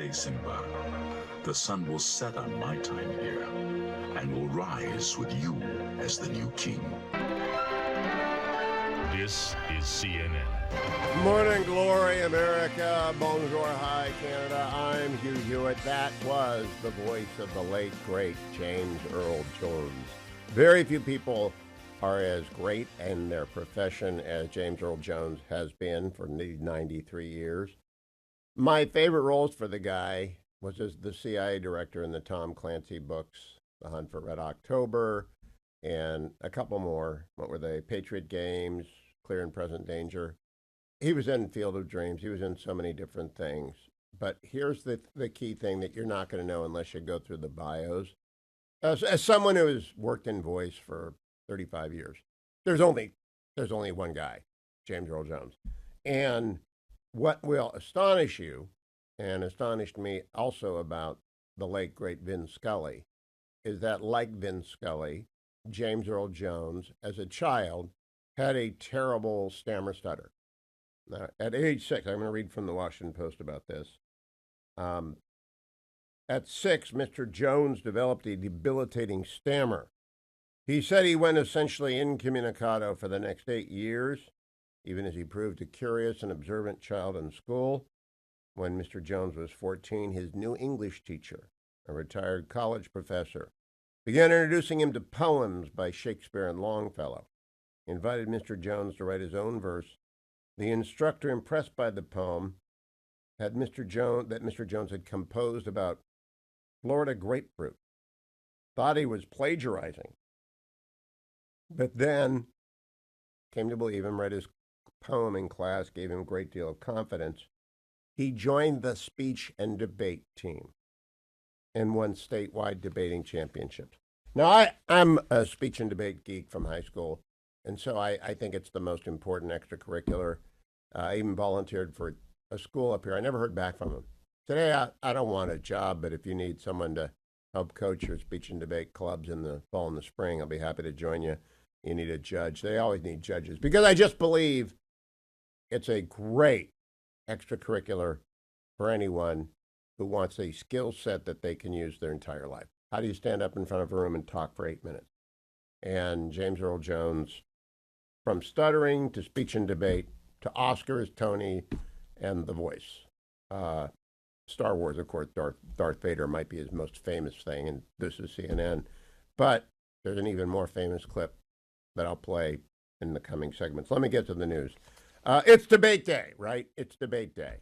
day, Simba. The sun will set on my time here, and will rise with you as the new king. This is CNN. Morning glory, America. Bonjour, hi, Canada. I'm Hugh Hewitt. That was the voice of the late, great James Earl Jones. Very few people are as great in their profession as James Earl Jones has been for 93 years. My favorite roles for the guy was as the CIA director in the Tom Clancy books, The Hunt for Red October, and a couple more. What were they? Patriot Games, Clear and Present Danger. He was in Field of Dreams. He was in so many different things. But here's the key thing that you're not going to know unless you go through the bios. As someone who has worked in voice for 35 years, there's only one guy, James Earl Jones. And what will astonish you, and astonished me also about the late, great Vin Scully, is that like Vin Scully, James Earl Jones, as a child, had a terrible stammer stutter. Now, at age 6, I'm going to read from the Washington Post about this. At 6, Mr. Jones developed a debilitating stammer. He said he went essentially incommunicado for the next 8 years, even as he proved a curious and observant child in school. When Mr. Jones was 14, his new English teacher, a retired college professor, began introducing him to poems by Shakespeare and Longfellow. He invited Mr. Jones to write his own verse. The instructor, impressed by the poem that Mr. Jones had composed about Florida grapefruit, thought he was plagiarizing, but then came to believe him, read his poem in class, gave him a great deal of confidence. He joined the speech and debate team and won statewide debating championships. Now, I'm a speech and debate geek from high school, and so I think it's the most important extracurricular. I even volunteered for a school up here. I never heard back from them. Today, I don't want a job, but if you need someone to help coach your speech and debate clubs in the fall and the spring, I'll be happy to join you. You need a judge. They always need judges because I just believe it's a great extracurricular for anyone who wants a skill set that they can use their entire life. How do you stand up in front of a room and talk for 8 minutes? And James Earl Jones, from stuttering to speech and debate to Oscars, Tony, and The Voice. Star Wars, of course, Darth Vader might be his most famous thing, and this is CNN. But there's an even more famous clip that I'll play in the coming segments. Let me get to the news. It's debate day, right? It's debate day.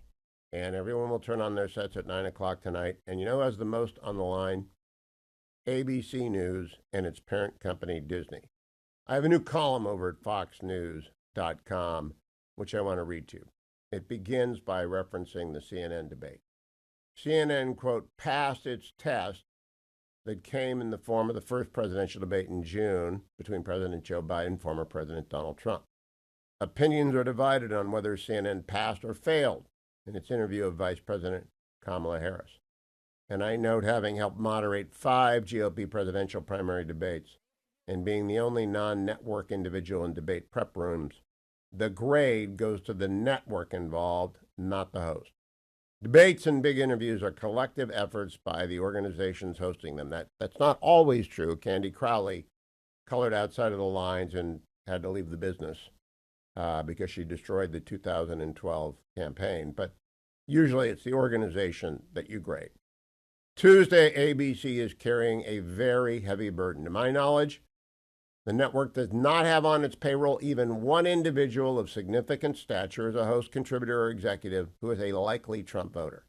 And everyone will turn on their sets at 9 o'clock tonight. And you know who has the most on the line? ABC News and its parent company, Disney. I have a new column over at foxnews.com, which I want to read to you. It begins by referencing the CNN debate. CNN, quote, passed its test that came in the form of the first presidential debate in June between President Joe Biden and former President Donald Trump. Opinions are divided on whether CNN passed or failed in its interview of Vice President Kamala Harris. And I note, having helped moderate 5 GOP presidential primary debates and being the only non-network individual in debate prep rooms, the grade goes to the network involved, not the host. Debates and big interviews are collective efforts by the organizations hosting them. That's not always true. Candy Crowley colored outside of the lines and had to leave the business because she destroyed the 2012 campaign. But usually it's the organization that you grade. Tuesday, ABC is carrying a very heavy burden. To my knowledge, the network does not have on its payroll even one individual of significant stature as a host, contributor, or executive who is a likely Trump voter.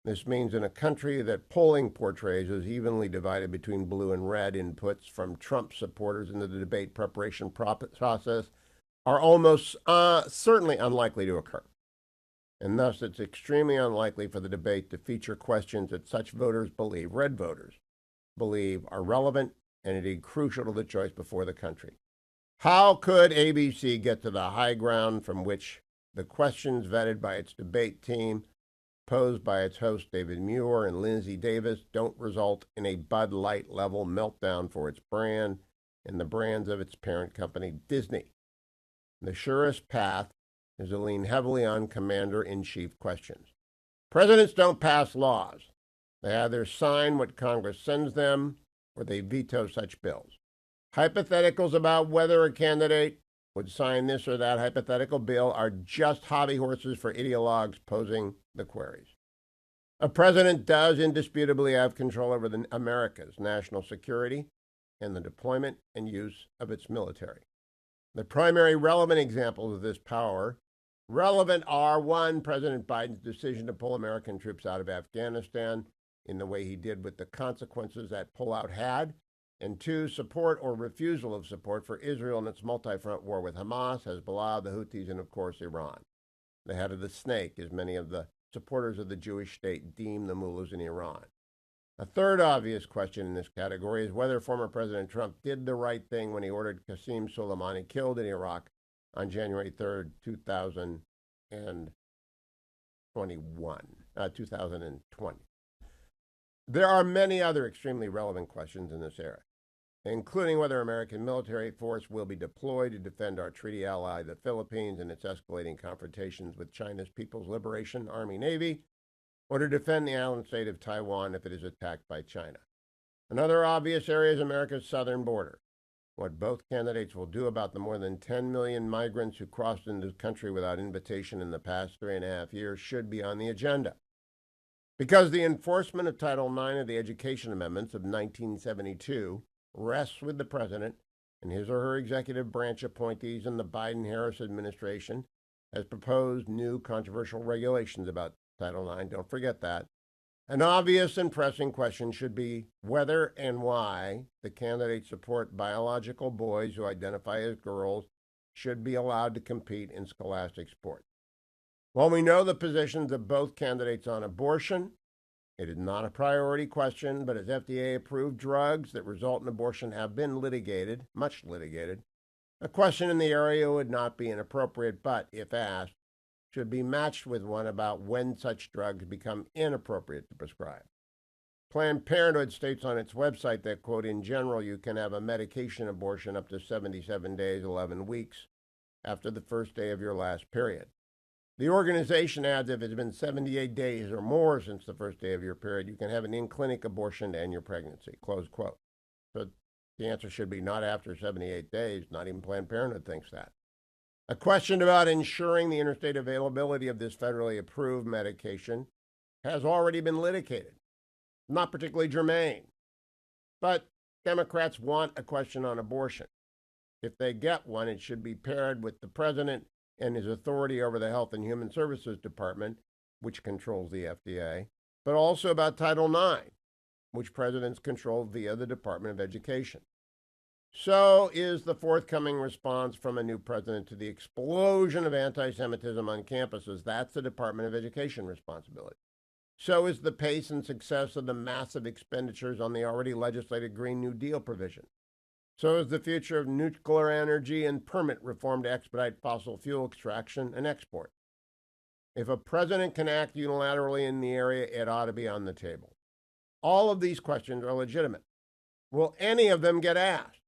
This means in a country that polling portrays as evenly divided between blue and red, inputs from Trump supporters into the debate preparation process are almost certainly unlikely to occur. And thus, it's extremely unlikely for the debate to feature questions that such voters believe, red voters, believe are relevant and indeed crucial to the choice before the country. How could ABC get to the high ground from which the questions vetted by its debate team, posed by its hosts David Muir and Lindsay Davis, don't result in a Bud Light level meltdown for its brand and the brands of its parent company, Disney? The surest path is to lean heavily on commander-in-chief questions. Presidents don't pass laws. They either sign what Congress sends them or they veto such bills. Hypotheticals about whether a candidate would sign this or that hypothetical bill are just hobby horses for ideologues posing the queries. A president does indisputably have control over America's national security and the deployment and use of its military. The primary relevant examples of this power are, one, President Biden's decision to pull American troops out of Afghanistan in the way he did with the consequences that pullout had, and two, support or refusal of support for Israel in its multi-front war with Hamas, Hezbollah, the Houthis, and of course Iran. The head of the snake, as many of the supporters of the Jewish state deem the mullahs in Iran. A third obvious question in this category is whether former President Trump did the right thing when he ordered Qasem Soleimani killed in Iraq on January 3rd, 2020. There are many other extremely relevant questions in this area, including whether American military force will be deployed to defend our treaty ally, the Philippines, in its escalating confrontations with China's People's Liberation Army Navy, or to defend the island state of Taiwan if it is attacked by China. Another obvious area is America's southern border. What both candidates will do about the more than 10 million migrants who crossed into the country without invitation in the past 3.5 years should be on the agenda. Because the enforcement of Title IX of the Education Amendments of 1972 rests with the president and his or her executive branch appointees in the Biden-Harris administration has proposed new controversial regulations about Title IX. Don't forget that. An obvious and pressing question should be whether and why the candidates support biological boys who identify as girls should be allowed to compete in scholastic sports. While we know the positions of both candidates on abortion, it is not a priority question, but as FDA-approved drugs that result in abortion have been litigated, much litigated, a question in the area would not be inappropriate, but, if asked, should be matched with one about when such drugs become inappropriate to prescribe. Planned Parenthood states on its website that, quote, in general, you can have a medication abortion up to 77 days, 11 weeks after the first day of your last period. The organization adds if it's been 78 days or more since the first day of your period, you can have an in-clinic abortion to end your pregnancy, close quote. So the answer should be not after 78 days. Not even Planned Parenthood thinks that. A question about ensuring the interstate availability of this federally approved medication has already been litigated. Not particularly germane. But Democrats want a question on abortion. If they get one, it should be paired with the president and his authority over the Health and Human Services Department, which controls the FDA, but also about Title IX, which presidents control via the Department of Education. So is the forthcoming response from a new president to the explosion of anti-Semitism on campuses. That's the Department of Education responsibility. So is the pace and success of the massive expenditures on the already legislated Green New Deal provision. So is the future of nuclear energy and permit reform to expedite fossil fuel extraction and export. If a president can act unilaterally in the area, it ought to be on the table. All of these questions are legitimate. Will any of them get asked?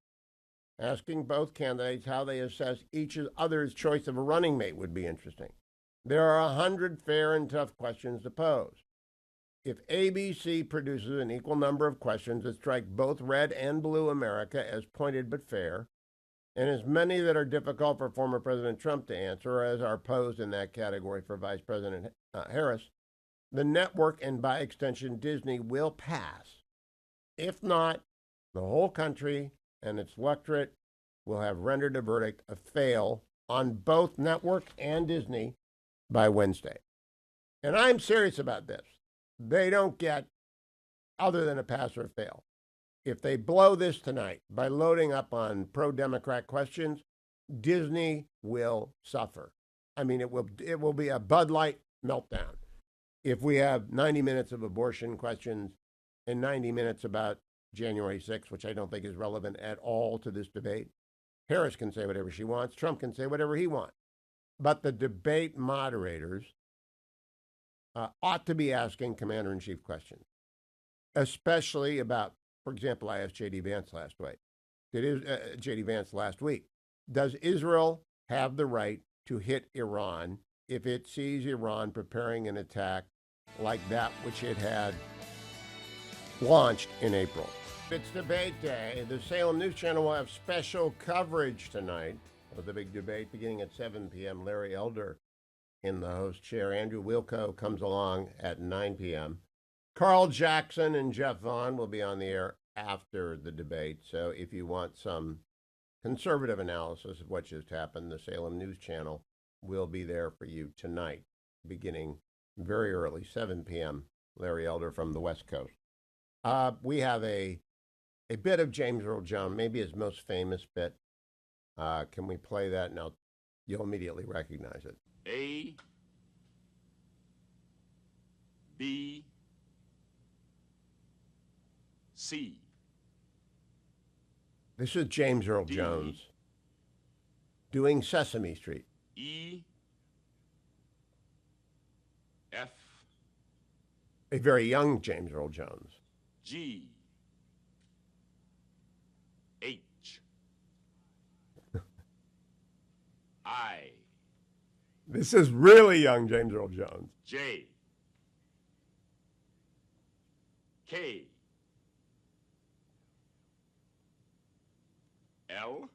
Asking both candidates how they assess each other's choice of a running mate would be interesting. There are 100 fair and tough questions to pose. If ABC produces an equal number of questions that strike both red and blue America as pointed but fair, and as many that are difficult for former President Trump to answer as are posed in that category for Vice President Harris, the network and by extension Disney will pass. If not, the whole country and its electorate will have rendered a verdict of fail on both network and Disney by Wednesday. And I'm serious about this. They don't get other than a pass or fail. If they blow this tonight by loading up on pro-Democrat questions, Disney will suffer. I mean, it will be a Bud Light meltdown. If we have 90 minutes of abortion questions and 90 minutes about January 6th, which I don't think is relevant at all to this debate, Harris can say whatever she wants. Trump can say whatever he wants. But the debate moderators ought to be asking commander-in-chief questions, especially about, for example, I asked J.D. Vance last week. Does Israel have the right to hit Iran if it sees Iran preparing an attack like that which it had launched in April. It's debate day. The Salem News Channel will have special coverage tonight of the big debate beginning at 7 p.m. Larry Elder in the host chair. Andrew Wilco comes along at 9 p.m. Carl Jackson and Jeff Vaughn will be on the air after the debate. So if you want some conservative analysis of what just happened, the Salem News Channel will be there for you tonight, beginning very early, 7 p.m. Larry Elder from the West Coast. We have a bit of James Earl Jones, maybe his most famous bit. Can we play that? Now, you'll immediately recognize it. A, B, C. This is James Earl D, Jones doing Sesame Street. E, F, A very young James Earl Jones. G, H, I, This is really young James Earl Jones. J, K, L,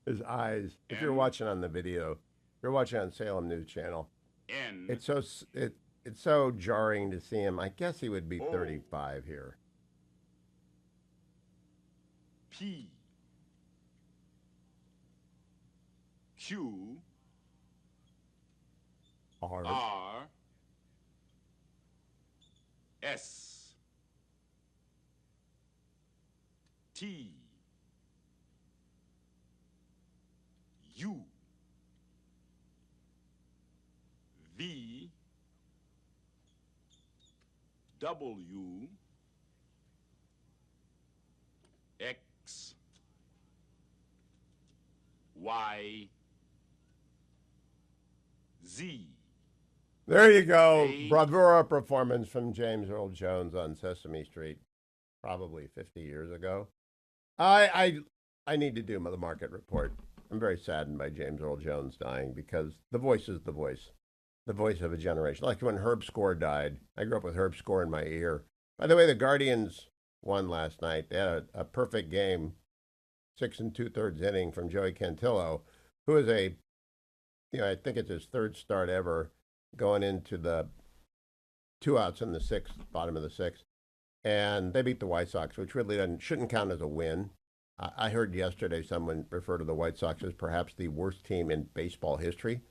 His eyes. If you're M. watching on the video, if you're watching on Salem News Channel, N, it's so jarring to see him. I guess he would be Oh. 35 here. P, Q, R. R, S, T, U, V, W, X, Y, Z. There you go. A. Bravura performance from James Earl Jones on Sesame Street, probably 50 years ago. I need to do the market report. I'm very saddened by James Earl Jones dying because the voice is the voice of a generation. Like when Herb Score died, I grew up with Herb Score in my ear. By the way, the Guardians won last night. They had a perfect game, 6 2/3 inning from Joey Cantillo, who is I think it's his third start ever, going into the 2 outs in the sixth, bottom of the sixth. And they beat the White Sox, which really shouldn't count as a win. I heard yesterday someone refer to the White Sox as perhaps the worst team in baseball history.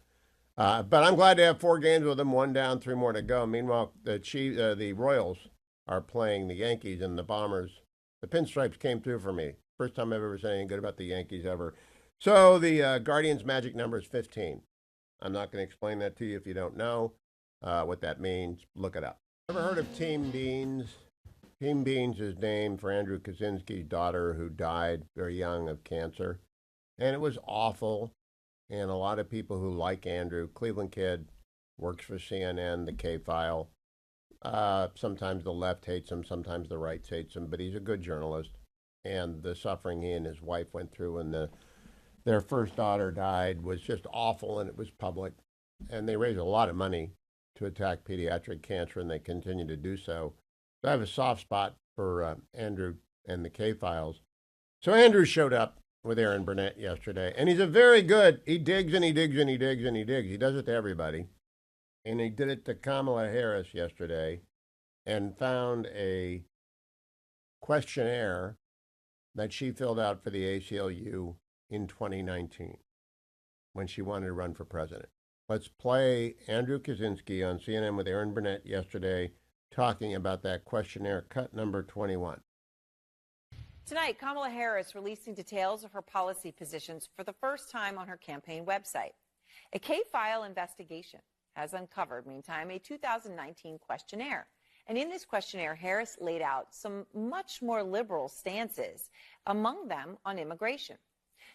But I'm glad to have 4 games with them, 1 down, 3 more to go. Meanwhile, the Royals are playing the Yankees, and the Bombers. The pinstripes came through for me. First time I've ever said anything good about the Yankees ever. So the Guardians' magic number is 15. I'm not going to explain that to you if you don't know what that means. Look it up. Ever heard of Team Beans? Team Beans is named for Andrew Kaczynski's daughter, who died very young of cancer. And it was awful. And a lot of people who like Andrew, Cleveland kid, works for CNN, the K-File. Sometimes the left hates him, sometimes the right hates him, but he's a good journalist. And the suffering he and his wife went through when their first daughter died was just awful, and it was public. And they raised a lot of money to attack pediatric cancer, and they continue to do so. So I have a soft spot for Andrew and the K-Files. So Andrew showed up with Aaron Burnett yesterday, and he's a very good, he digs and he digs and he digs and he digs. He does it to everybody. And he did it to Kamala Harris yesterday and found a questionnaire that she filled out for the ACLU in 2019 when she wanted to run for president. Let's play Andrew Kaczynski on CNN with Aaron Burnett yesterday talking about that questionnaire, cut number 21. Tonight, Kamala Harris releasing details of her policy positions for the first time on her campaign website. A K-File investigation has uncovered, meantime, a 2019 questionnaire. And in this questionnaire, Harris laid out some much more liberal stances, among them on immigration.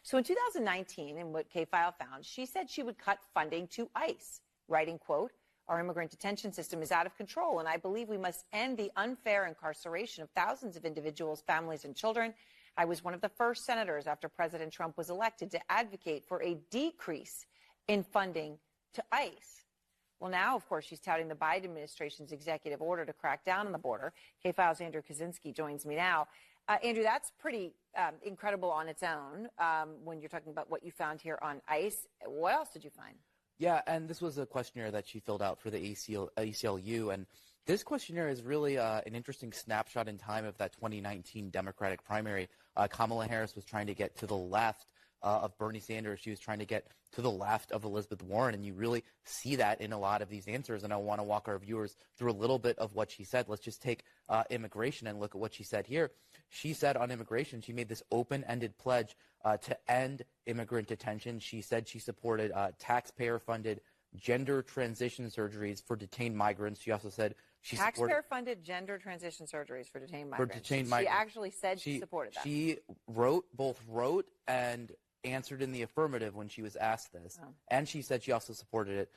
So in 2019, in what K-File found, she said she would cut funding to ICE, writing, quote, "Our immigrant detention system is out of control, and I believe we must end the unfair incarceration of thousands of individuals, families, and children. I was one of the first senators after President Trump was elected to advocate for a decrease in funding to ICE." Well, now, of course, she's touting the Biden administration's executive order to crack down on the border. K-File's Andrew Kaczynski joins me now. Andrew, that's pretty incredible on its own when you're talking about what you found here on ICE. What else did you find? Yeah, and this was a questionnaire that she filled out for the ACLU, and this questionnaire is really an interesting snapshot in time of that 2019 Democratic primary. Kamala Harris was trying to get to the left of Bernie Sanders. She was trying to get to the left of Elizabeth Warren, and you really see that in a lot of these answers, and I want to walk our viewers through a little bit of what she said. Let's just take immigration and look at what she said here. She said on immigration, she made this open-ended pledge to end immigrant detention. She said she supported taxpayer-funded gender transition surgeries for detained migrants. She also said she supported taxpayer-funded gender transition surgeries for detained migrants. She actually said she supported that. She both wrote and answered in the affirmative when she was asked this. Oh. And she said she also supported it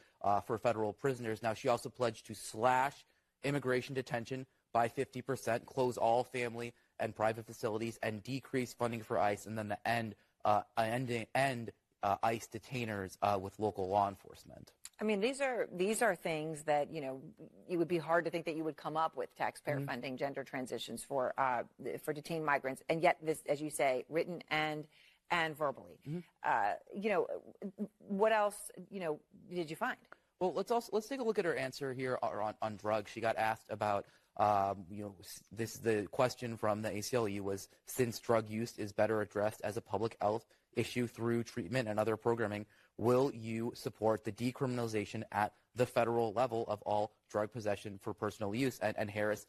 for federal prisoners. Now, she also pledged to slash immigration detention by 50%, close all family and private facilities, and decrease funding for ICE, and then the end ICE detainers with local law enforcement. I mean, these are things that, you know, it would be hard to think that you would come up with taxpayer funding gender transitions for detained migrants, and yet this, as you say, written and verbally. You know, what else, you know, did you find? Well, let's take a look at her answer here on drugs. She got asked about the question from the ACLU was, since drug use is better addressed as a public health issue through treatment and other programming, will you support the decriminalization at the federal level of all drug possession for personal use? And Harris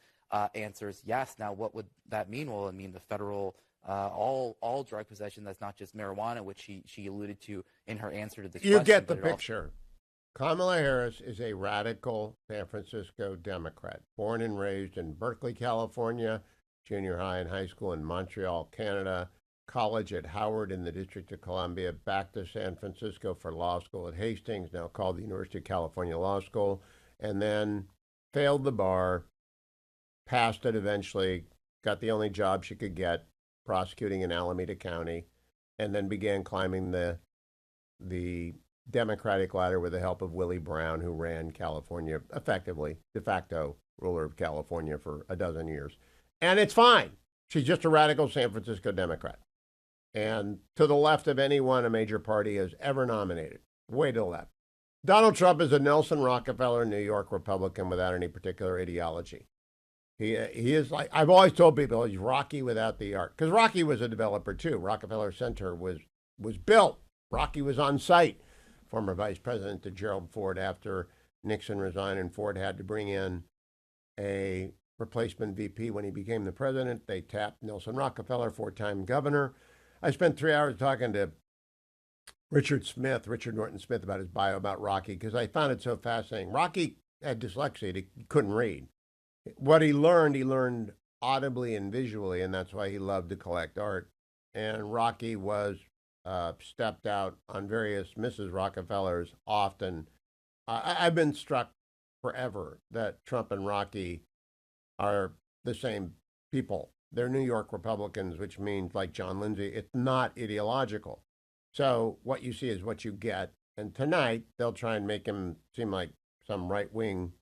answers yes. Now, what would that mean? Well, it mean the federal all drug possession. That's not just marijuana, which she alluded to in her answer to this question. You get the picture. Kamala Harris is a radical San Francisco Democrat, born and raised in Berkeley, California, junior high and high school in Montreal, Canada, college at Howard in the District of Columbia, back to San Francisco for law school at Hastings, now called the University of California Law School, and then failed the bar, passed it eventually, got the only job she could get, prosecuting in Alameda County, and then began climbing the Democratic ladder with the help of Willie Brown, who ran California effectively, de facto ruler of California for a dozen years. And it's fine. She's just a radical San Francisco Democrat. And to the left of anyone a major party has ever nominated. Way to the left. Donald Trump is a Nelson Rockefeller New York Republican without any particular ideology. He is like, I've always told people, he's Rocky without the art. Because Rocky was a developer too. Rockefeller Center was built. Rocky was on site. Former Vice President to Gerald Ford after Nixon resigned and Ford had to bring in a replacement VP when he became the president. They tapped Nelson Rockefeller, four-time governor. I spent 3 hours talking to Richard Norton Smith, about his bio about Rocky, because I found it so fascinating. Rocky had dyslexia. He couldn't read. What he learned audibly and visually, and that's why he loved to collect art. And Rocky was stepped out on various Mrs. Rockefellers often. I've been struck forever that Trump and Rocky are the same people. They're New York Republicans, which means, like John Lindsay, it's not ideological. So what you see is what you get. And tonight, they'll try and make him seem like some right-wing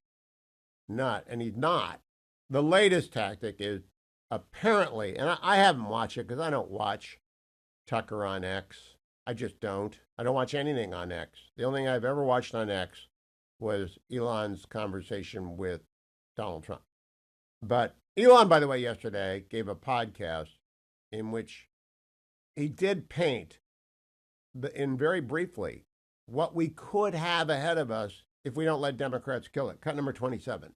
nut, and he's not. The latest tactic is apparently, and I haven't watched it because I don't watch Tucker on X. I just don't. I don't watch anything on X. The only thing I've ever watched on X was Elon's conversation with Donald Trump. But Elon, by the way, yesterday gave a podcast in which he did paint, in very briefly, what we could have ahead of us if we don't let Democrats kill it. Cut number 27.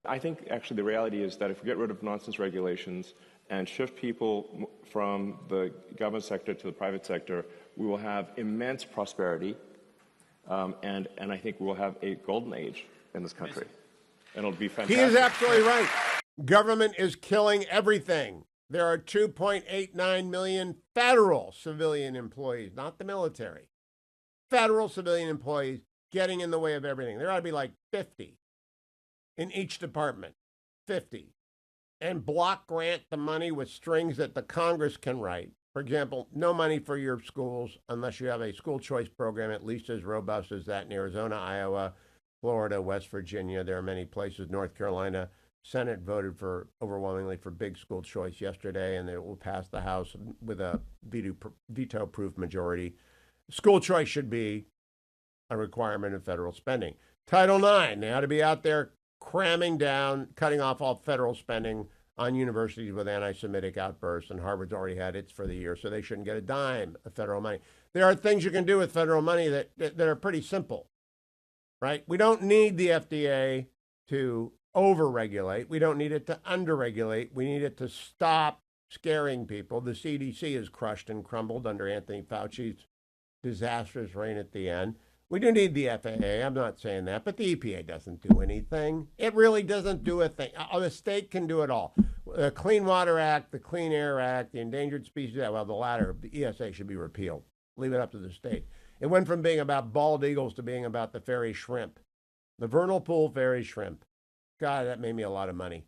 I think actually the reality is that if we get rid of nonsense regulations and shift people from the government sector to the private sector, we will have immense prosperity, and I think we'll have a golden age in this country. And it'll be fantastic. He is absolutely right. Government is killing everything. There are 2.89 million federal civilian employees, not the military. Federal civilian employees getting in the way of everything. There ought to be like 50 in each department, 50. And block grant the money with strings that the Congress can write For example, no money for your schools unless you have a school choice program at least as robust as that in Arizona, Iowa, Florida, West Virginia. There are many places. North Carolina Senate voted for overwhelmingly for big school choice yesterday, and it will pass the House with a veto-proof majority. School choice should be a requirement of federal spending. Title IX, they ought to be out there cramming down, cutting off all federal spending on universities with anti-Semitic outbursts, and Harvard's already had its for the year, so they shouldn't get a dime of federal money. There are things you can do with federal money that are pretty simple, right? We don't need the FDA to over-regulate. We don't need it to under-regulate. We need it to stop scaring people. The CDC is crushed and crumbled under Anthony Fauci's disastrous reign at the end. We do need the FAA. I'm not saying that, but the EPA doesn't do anything. It really doesn't do a thing. The state can do it all. The Clean Water Act, the Clean Air Act, the Endangered Species Act, well, the latter, the ESA should be repealed. Leave it up to the state. It went from being about bald eagles to being about the fairy shrimp. The vernal pool fairy shrimp. God, that made me a lot of money.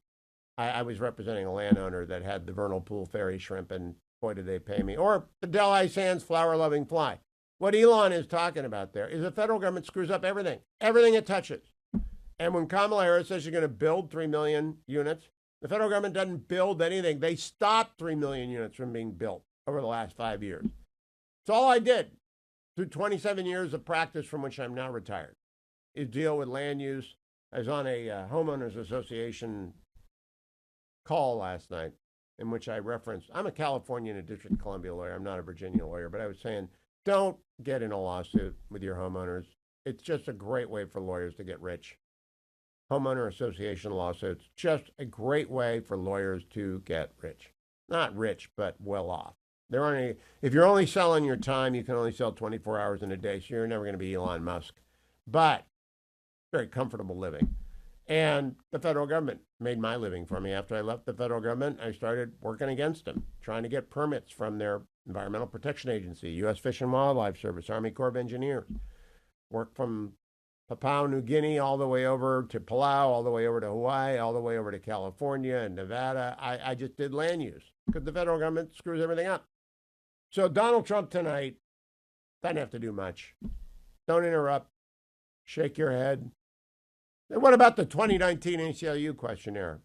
I was representing a landowner that had the vernal pool fairy shrimp, and boy, did they pay me. Or the Delhi Sands flower-loving fly. What Elon is talking about there is the federal government screws up everything it touches. And when Kamala Harris says she's going to build 3 million units, the federal government doesn't build anything. They stopped 3 million units from being built over the last 5 years. It's all I did through 27 years of practice from which I'm now retired, is deal with land use. I was on a homeowners association call last night in which I referenced, I'm a California and a District of Columbia lawyer. I'm not a Virginia lawyer, but I was saying, don't get in a lawsuit with your homeowners. It's just a great way for lawyers to get rich. Homeowner association lawsuits, just a great way for lawyers to get rich. Not rich, but well off. If you're only selling your time, you can only sell 24 hours in a day, so you're never going to be Elon Musk. But very comfortable living. And the federal government made my living for me. After I left the federal government, I started working against them, trying to get permits from their Environmental Protection Agency, U.S. Fish and Wildlife Service, Army Corps of Engineers. Worked from Papua New Guinea all the way over to Palau, all the way over to Hawaii, all the way over to California and Nevada. I just did land use because the federal government screws everything up. So Donald Trump tonight doesn't have to do much. Don't interrupt. Shake your head. And what about the 2019 ACLU questionnaire,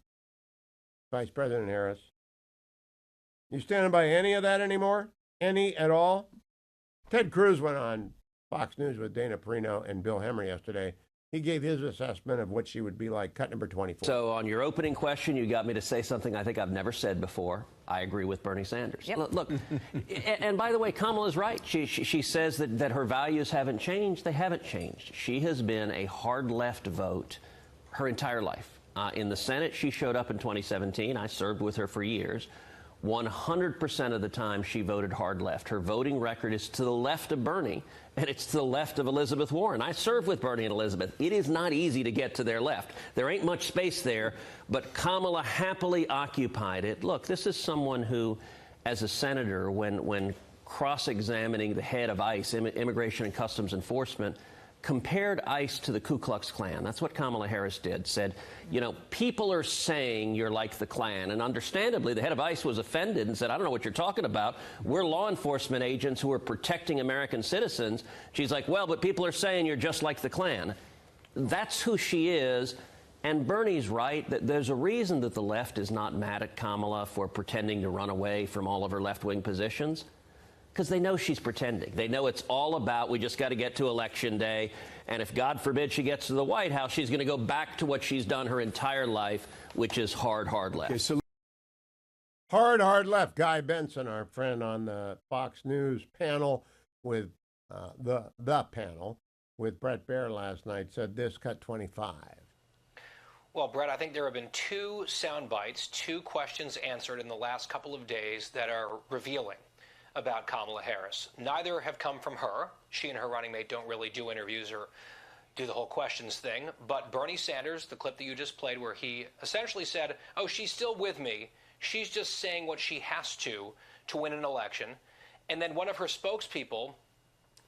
Vice President Harris? You standing by any of that anymore? Any at all? Ted Cruz went on Fox News with Dana Perino and Bill Hemmer yesterday. He gave his assessment of what she would be like, cut number 24. So on your opening question, you got me to say something I think I've never said before. I agree with Bernie Sanders. Yep. Look, and by the way, Kamala's right. She says that her values haven't changed. They haven't changed. She has been a hard left vote her entire life. In the Senate, she showed up in 2017. I served with her for years. 100% of the time she voted hard left. Her voting record is to the left of Bernie, and it's to the left of Elizabeth Warren. I served with Bernie and Elizabeth. It is not easy to get to their left. There ain't much space there, but Kamala happily occupied it. Look, this is someone who, as a senator, when cross-examining the head of ICE, Immigration and Customs Enforcement, compared ICE to the Ku Klux Klan. That's what Kamala Harris did. Said, you know, people are saying you're like the Klan. And understandably, the head of ICE was offended and said, I don't know what you're talking about. We're law enforcement agents who are protecting American citizens. She's like, well, but people are saying you're just like the Klan. That's who she is. And Bernie's right. That there's a reason that the left is not mad at Kamala for pretending to run away from all of her left-wing positions. Because they know she's pretending. They know it's all about, we just got to get to Election Day. And if, God forbid, she gets to the White House, she's going to go back to what she's done her entire life, which is hard left. Okay, so hard left. Guy Benson, our friend on the Fox News panel with the panel with Brett Baer last night, said this, cut 25. Well, Brett, I think there have been two sound bites, two questions answered in the last couple of days that are revealing about Kamala Harris. Neither have come from her. She and her running mate don't really do interviews or do the whole questions thing. But Bernie Sanders, the clip that you just played where he essentially said, oh, she's still with me. She's just saying what she has to win an election. And then one of her spokespeople,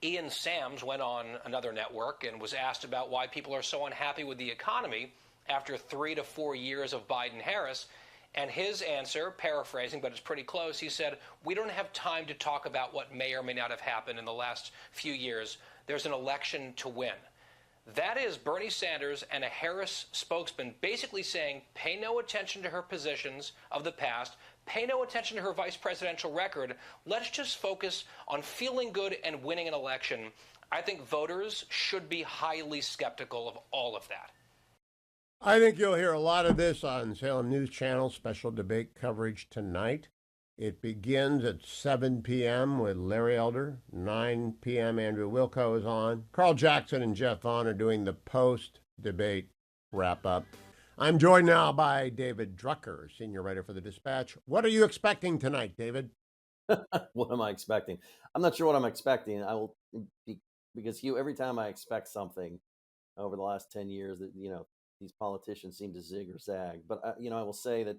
Ian Sams, went on another network and was asked about why people are so unhappy with the economy after 3 to 4 years of Biden-Harris. And his answer, paraphrasing, but it's pretty close, he said, we don't have time to talk about what may or may not have happened in the last few years. There's an election to win. That is Bernie Sanders and a Harris spokesman basically saying, pay no attention to her positions of the past, pay no attention to her vice presidential record. Let's just focus on feeling good and winning an election. I think voters should be highly skeptical of all of that. I think you'll hear a lot of this on Salem News Channel, special debate coverage tonight. It begins at 7 p.m. with Larry Elder. 9 p.m. Andrew Wilco is on. Carl Jackson and Jeff Vaughn are doing the post-debate wrap-up. I'm joined now by David Drucker, senior writer for The Dispatch. What are you expecting tonight, David? What am I expecting? I'm not sure what I'm expecting. I will be, because Hugh, every time I expect something over the last 10 years, that these politicians seem to zig or zag. But I will say that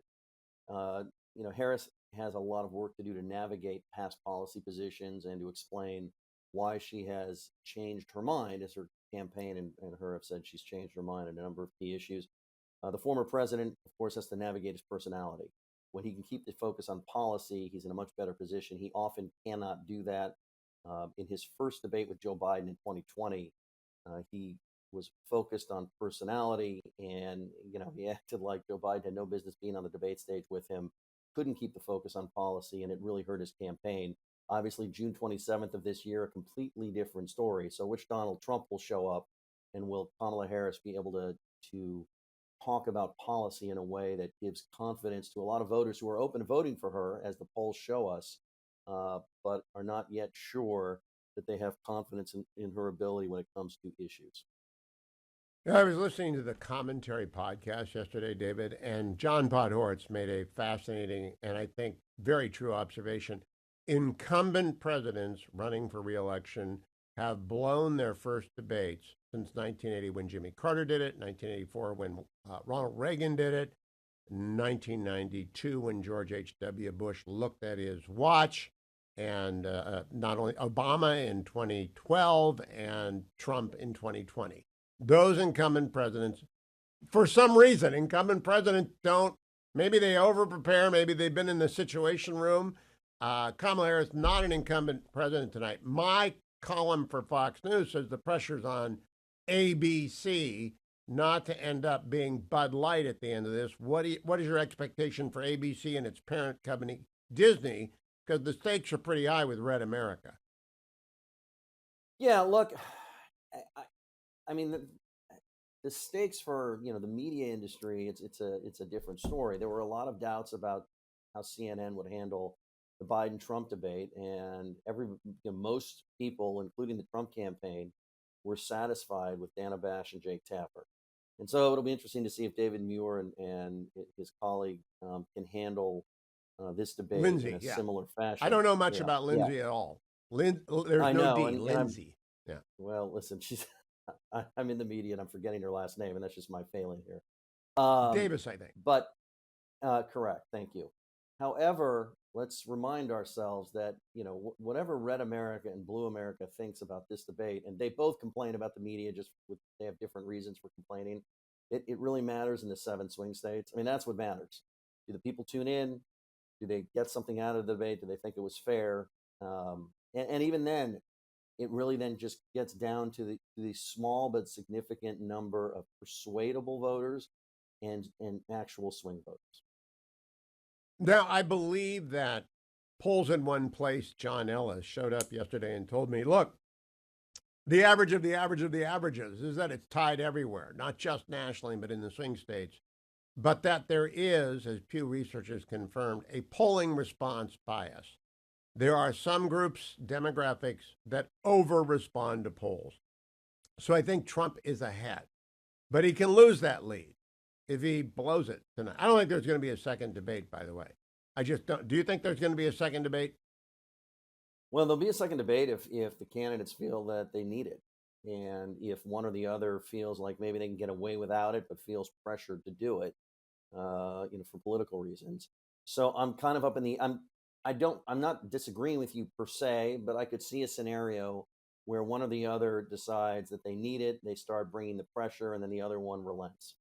Harris has a lot of work to do to navigate past policy positions and to explain why she has changed her mind, as her campaign and her have said she's changed her mind on a number of key issues. The former president, of course, has to navigate his personality. When he can keep the focus on policy, he's in a much better position. He often cannot do that. In his first debate with Joe Biden in 2020, he was focused on personality, and he acted like Joe Biden had no business being on the debate stage with him. Couldn't keep the focus on policy, and it really hurt his campaign. Obviously, June 27th of this year, a completely different story. So which Donald Trump will show up, and will Kamala Harris be able to talk about policy in a way that gives confidence to a lot of voters who are open to voting for her, as the polls show us, but are not yet sure that they have confidence in her ability when it comes to issues. I was listening to the commentary podcast yesterday, David, and John Podhoretz made a fascinating and I think very true observation. Incumbent presidents running for re-election have blown their first debates since 1980 when Jimmy Carter did it, 1984 when Ronald Reagan did it, 1992 when George H.W. Bush looked at his watch, and not only Obama in 2012 and Trump in 2020. Those incumbent presidents, for some reason, incumbent presidents don't, maybe they over-prepare, maybe they've been in the Situation Room. Kamala Harris, not an incumbent president tonight. My column for Fox News says the pressure's on ABC not to end up being Bud Light at the end of this. What is your expectation for ABC and its parent company, Disney? Because the stakes are pretty high with Red America. Yeah, look, I mean, the stakes for the media industry, it's a different story. There were a lot of doubts about how CNN would handle the Biden-Trump debate, and most people, including the Trump campaign, were satisfied with Dana Bash and Jake Tapper. And so it'll be interesting to see if David Muir and his colleague can handle this debate in a similar fashion. I don't know much about Lindsay at all. There's no D, Lindsay. Yeah. Well, listen, I'm in the media and I'm forgetting her last name, and that's just my failing here. Davis, I think. But correct. Thank you. However, let's remind ourselves that, whatever Red America and Blue America thinks about this debate, and they both complain about the media, they have different reasons for complaining. It really matters in the 7 swing states. I mean, that's what matters. Do the people tune in? Do they get something out of the debate? Do they think it was fair? And even then, it really then just gets down to the small but significant number of persuadable voters and actual swing voters. Now, I believe that polls in one place, John Ellis, showed up yesterday and told me, look, the average of the average of the averages is that it's tied everywhere, not just nationally, but in the swing states. But that there is, as Pew Research has confirmed, a polling response bias. There are some groups, demographics, that over-respond to polls. So I think Trump is ahead. But he can lose that lead if he blows it tonight. I don't think there's going to be a second debate, by the way. I just don't. Do you think there's going to be a second debate? Well, there'll be a second debate if the candidates feel that they need it. And if one or the other feels like maybe they can get away without it, but feels pressured to do it, for political reasons. So I'm kind of up in the, I'm not disagreeing with you per se, but I could see a scenario where one or the other decides that they need it, they start bringing the pressure, and then the other one relents.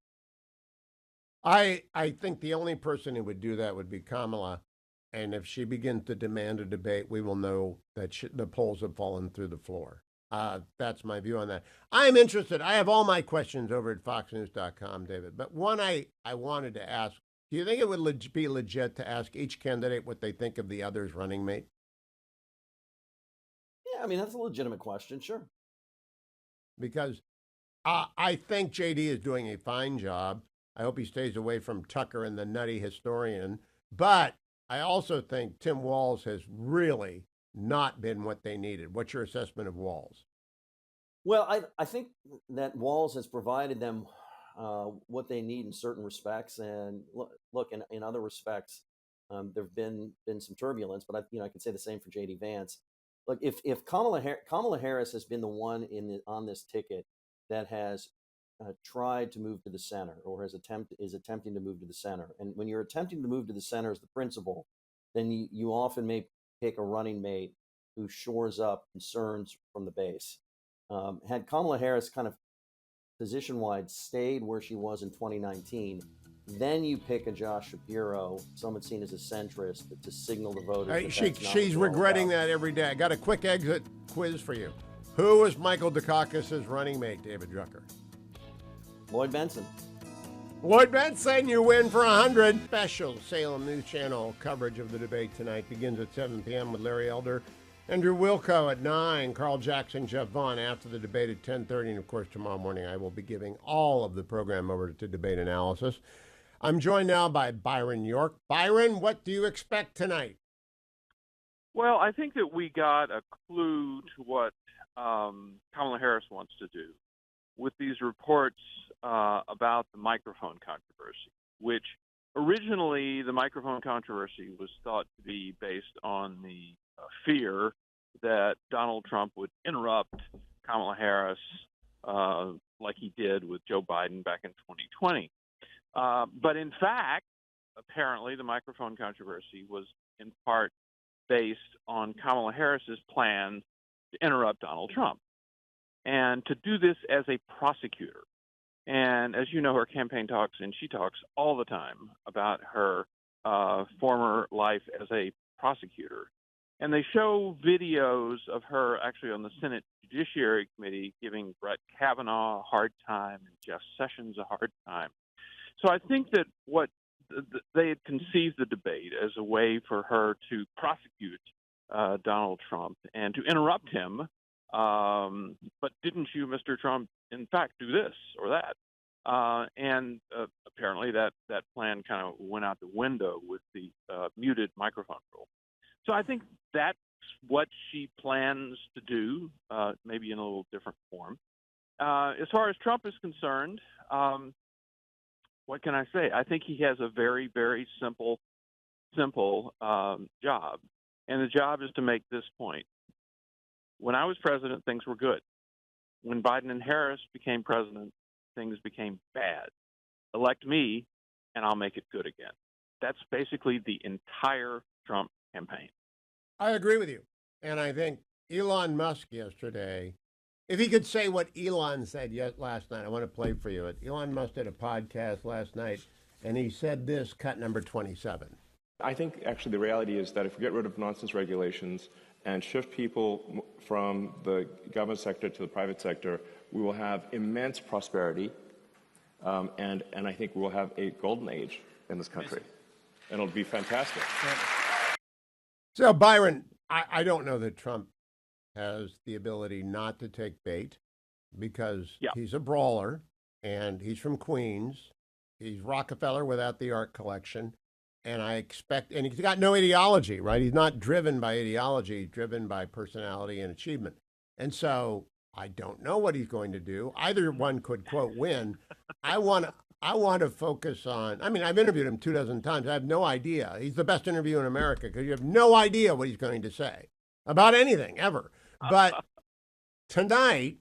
I think the only person who would do that would be Kamala. And if she begins to demand a debate, we will know that the polls have fallen through the floor. That's my view on that. I'm interested. I have all my questions over at foxnews.com, David. But one I wanted to ask, do you think it would be legit to ask each candidate what they think of the other's running mate? Yeah, I mean, that's a legitimate question, sure. Because I think JD is doing a fine job. I hope he stays away from Tucker and the nutty historian. But I also think Tim Walz has really not been what they needed. What's your assessment of Walz? Well, I think that Walz has provided them what they need in certain respects, and look in other respects, there have been some turbulence. But I can say the same for JD Vance. Look, if Kamala Harris has been the one on this ticket that has tried to move to the center, or is attempting to move to the center, and when you're attempting to move to the center as the principal, then you often may pick a running mate who shores up concerns from the base. Had Kamala Harris kind of position-wide stayed where she was in 2019, then you pick a Josh Shapiro, someone seen as a centrist, to signal the voters. She's regretting that every day. I got a quick exit quiz for you. Who was Michael Dukakis' running mate, David Drucker? Lloyd Benson. Lloyd Benson, you win for 100. Special Salem News Channel coverage of the debate tonight begins at 7 p.m. with Larry Elder, Andrew Wilco at 9, Carl Jackson, Jeff Vaughn after the debate at 10:30. And, of course, tomorrow morning I will be giving all of the program over to Debate Analysis. I'm joined now by Byron York. Byron, what do you expect tonight? Well, I think that we got a clue to what Kamala Harris wants to do with these reports about the microphone controversy, which originally the microphone controversy was thought to be based on the fear that Donald Trump would interrupt Kamala Harris like he did with Joe Biden back in 2020. But in fact, apparently the microphone controversy was in part based on Kamala Harris's plan to interrupt Donald Trump and to do this as a prosecutor. And as you know, her campaign talks, and she talks all the time about her former life as a prosecutor. And they show videos of her actually on the Senate Judiciary Committee giving Brett Kavanaugh a hard time and Jeff Sessions a hard time. So I think that what they had conceived the debate as a way for her to prosecute Donald Trump and to interrupt him. But didn't you, Mr. Trump, in fact, do this or that? And apparently that plan kind of went out the window with the muted microphone rule. So I think that's what she plans to do, maybe in a little different form. As far as Trump is concerned, what can I say? I think he has a very, very simple job. And the job is to make this point. When I was president, things were good. When Biden and Harris became president, things became bad. Elect me, and I'll make it good again. That's basically the entire Trump campaign. I agree with you. And I think Elon Musk yesterday, if he could say what Elon said last night, I want to play for you. Elon Musk did a podcast last night, and he said this, cut number 27. I think actually the reality is that if we get rid of nonsense regulations and shift people from the government sector to the private sector, we will have immense prosperity, and I think we will have a golden age in this country. And it'll be fantastic. So, Byron, I don't know that Trump has the ability not to take bait because he's a brawler, and he's from Queens. He's Rockefeller without the art collection. And I expect, and he's got no ideology, right? He's not driven by ideology, he's driven by personality and achievement. And so I don't know what he's going to do. Either one could, quote, win. I want to focus on, I mean, I've interviewed him 24 times. I have no idea. He's the best interview in America because you have no idea what he's going to say about anything, ever. But tonight,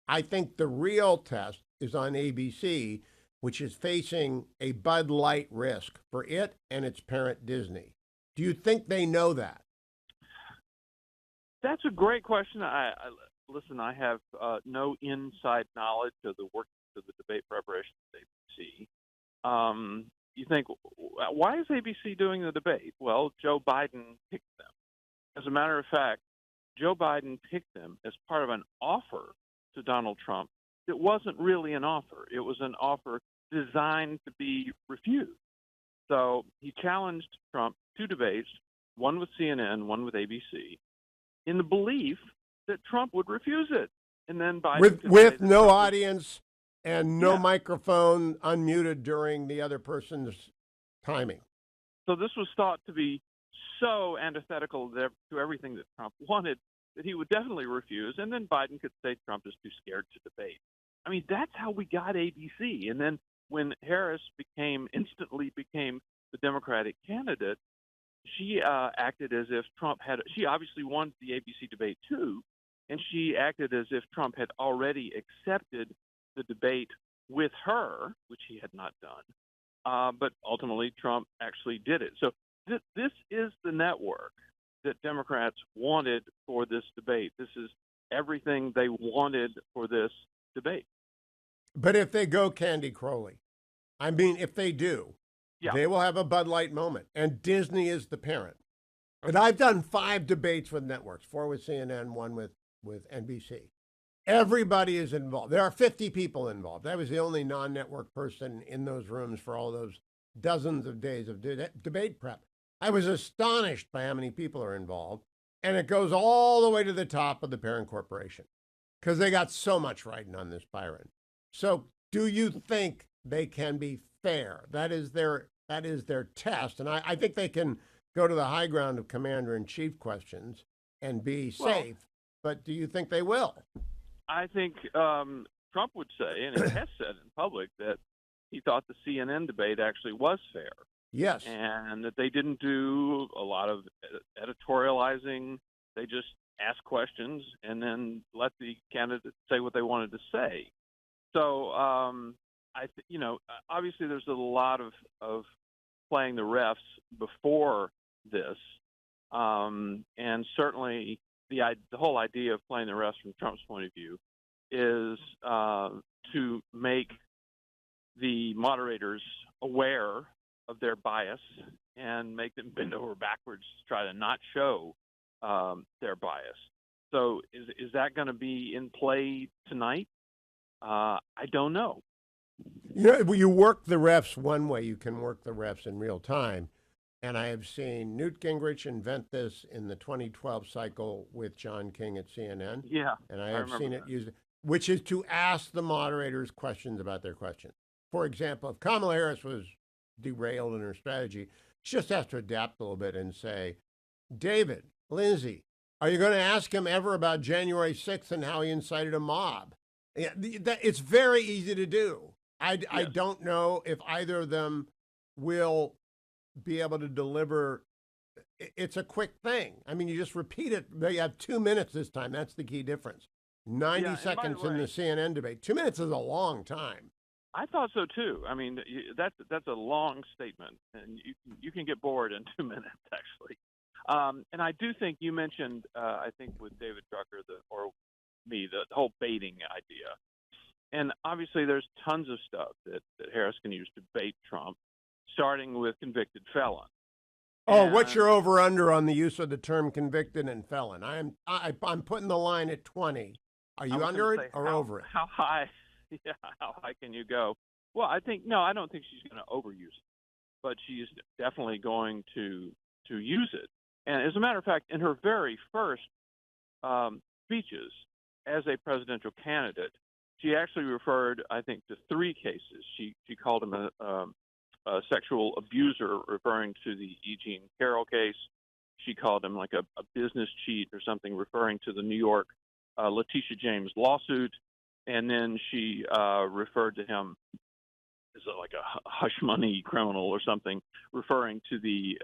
I think the real test is on ABC, which is facing a Bud Light risk for it and its parent Disney. Do you think they know that? That's a great question. Listen, I have no inside knowledge of the work of the debate preparation at ABC. you think, why is ABC doing the debate? Well, Joe Biden picked them. As a matter of fact, Joe Biden picked them as part of an offer to Donald Trump. It wasn't really an offer. It was an offer designed to be refused. So he challenged Trump 2 debates, one with CNN, one with ABC, in the belief that Trump would refuse it. And then Biden with no audience and no microphone unmuted during the other person's timing. So this was thought to be so antithetical to everything that Trump wanted that he would definitely refuse, and then Biden could say Trump is too scared to debate. I mean, that's how we got ABC. And then when Harris instantly became the Democratic candidate, she acted as if Trump had – she obviously wanted the ABC debate too, and she acted as if Trump had already accepted the debate with her, which he had not done. But ultimately, Trump actually did it. So this is the network that Democrats wanted for this debate. This is everything they wanted for this debate. But if they go Candy Crowley, I mean, if they do, they will have a Bud Light moment, and Disney is the parent. And I've done 5 debates with networks, 4 with CNN, 1 with NBC. Everybody is involved. There are 50 people involved. I was the only non-network person in those rooms for all those dozens of days of debate prep. I was astonished by how many people are involved, and it goes all the way to the top of the parent corporation because they got so much riding on this Byron. So do you think they can be fair? That is their test, and I think they can go to the high ground of commander-in-chief questions and be safe, but do you think they will? I think Trump would say, and he has said in public, that he thought the CNN debate actually was fair. Yes. And that they didn't do a lot of editorializing. They just asked questions and then let the candidates say what they wanted to say. So, obviously there's a lot of playing the refs before this. And certainly the whole idea of playing the refs from Trump's point of view is to make the moderators aware of their bias and make them bend over backwards to try to not show their bias. So is that going to be in play tonight? I don't know. You work the refs one way. You can work the refs in real time. And I have seen Newt Gingrich invent this in the 2012 cycle with John King at CNN. Yeah. And I have seen it used, which is to ask the moderators questions about their questions. For example, if Kamala Harris was derailed in her strategy, she just has to adapt a little bit and say, David, Lindsay, are you going to ask him ever about January 6th and how he incited a mob? Yeah, it's very easy to do. I don't know if either of them will be able to deliver. It's a quick thing. I mean, you just repeat it. They have 2 minutes this time. That's the key difference. 90 seconds in the CNN debate. 2 minutes is a long time. I thought so too. I mean, that's a long statement, and you can get bored in 2 minutes actually. And I do think you mentioned, I think with David Drucker or me, the whole baiting idea. And obviously, there's tons of stuff that Harris can use to bait Trump, starting with convicted felon. Oh, what's your over/under on the use of the term convicted and felon? I'm putting the line at 20. Are you under it or over it? How high? Yeah, how high can you go? Well, I don't think she's going to overuse it, but she's definitely going to use it. And as a matter of fact, in her very first speeches as a presidential candidate, she actually referred, I think, to 3 cases. She called him a sexual abuser, referring to the E. Jean Carroll case. She called him like a business cheat or something, referring to the New York Letitia James lawsuit. And then she referred to him as like a hush money criminal or something, referring to the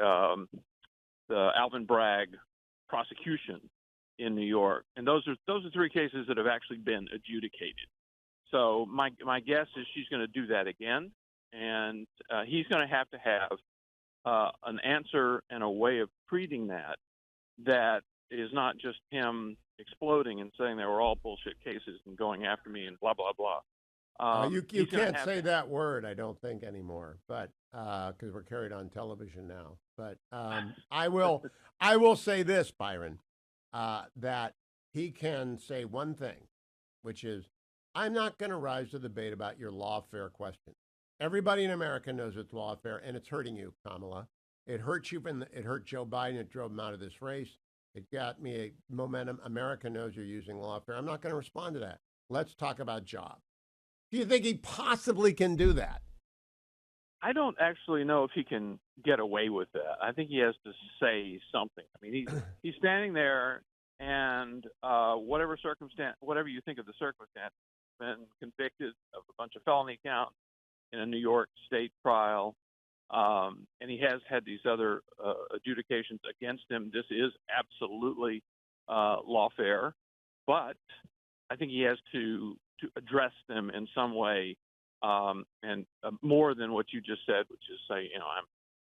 Alvin Bragg prosecution in New York. And those are 3 cases that have actually been adjudicated. So my guess is she's going to do that again, and he's going to have an answer and a way of treating that is not just him exploding and saying they were all bullshit cases and going after me and blah, blah, blah. You can't say that word, I don't think, anymore, but because we're carried on television now. But I will say this, Byron, that he can say one thing, which is, I'm not going to rise to the debate about your lawfare question. Everybody in America knows it's lawfare, and it's hurting you, Kamala. It hurt you, it hurt Joe Biden. It drove him out of this race. It got me a momentum. America knows you're using lawfare. I'm not going to respond to that. Let's talk about jobs. Do you think he possibly can do that? I don't actually know if he can get away with that. I think he has to say something. I mean, he's standing there, and whatever you think of the circumstance, been convicted of a bunch of felony counts in a New York state trial, and he has had these other adjudications against him. This is absolutely lawfare, but I think he has to address them in some way, and more than what you just said, which is say,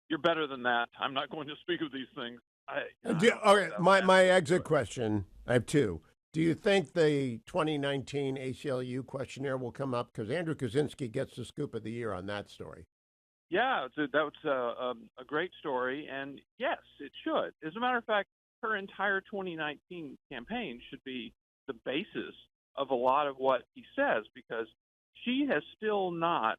you're better than that. I'm not going to speak of these things. Okay, my exit question, I have two. Do you think the 2019 ACLU questionnaire will come up? Because Andrew Kaczynski gets the scoop of the year on that story. Yeah, that was a great story, and yes, it should. As a matter of fact, her entire 2019 campaign should be the basis of a lot of what he says, because she has still not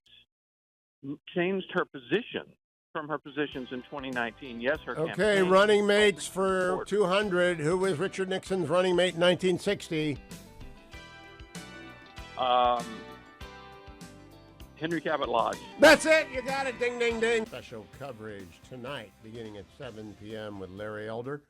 changed her position from her positions in 2019. Yes, her campaign. Okay, running mates for 200. Who was Richard Nixon's running mate in 1960? Henry Cabot Lodge. That's it. You got it. Ding, ding, ding. Special coverage tonight, beginning at 7 p.m. with Larry Elder.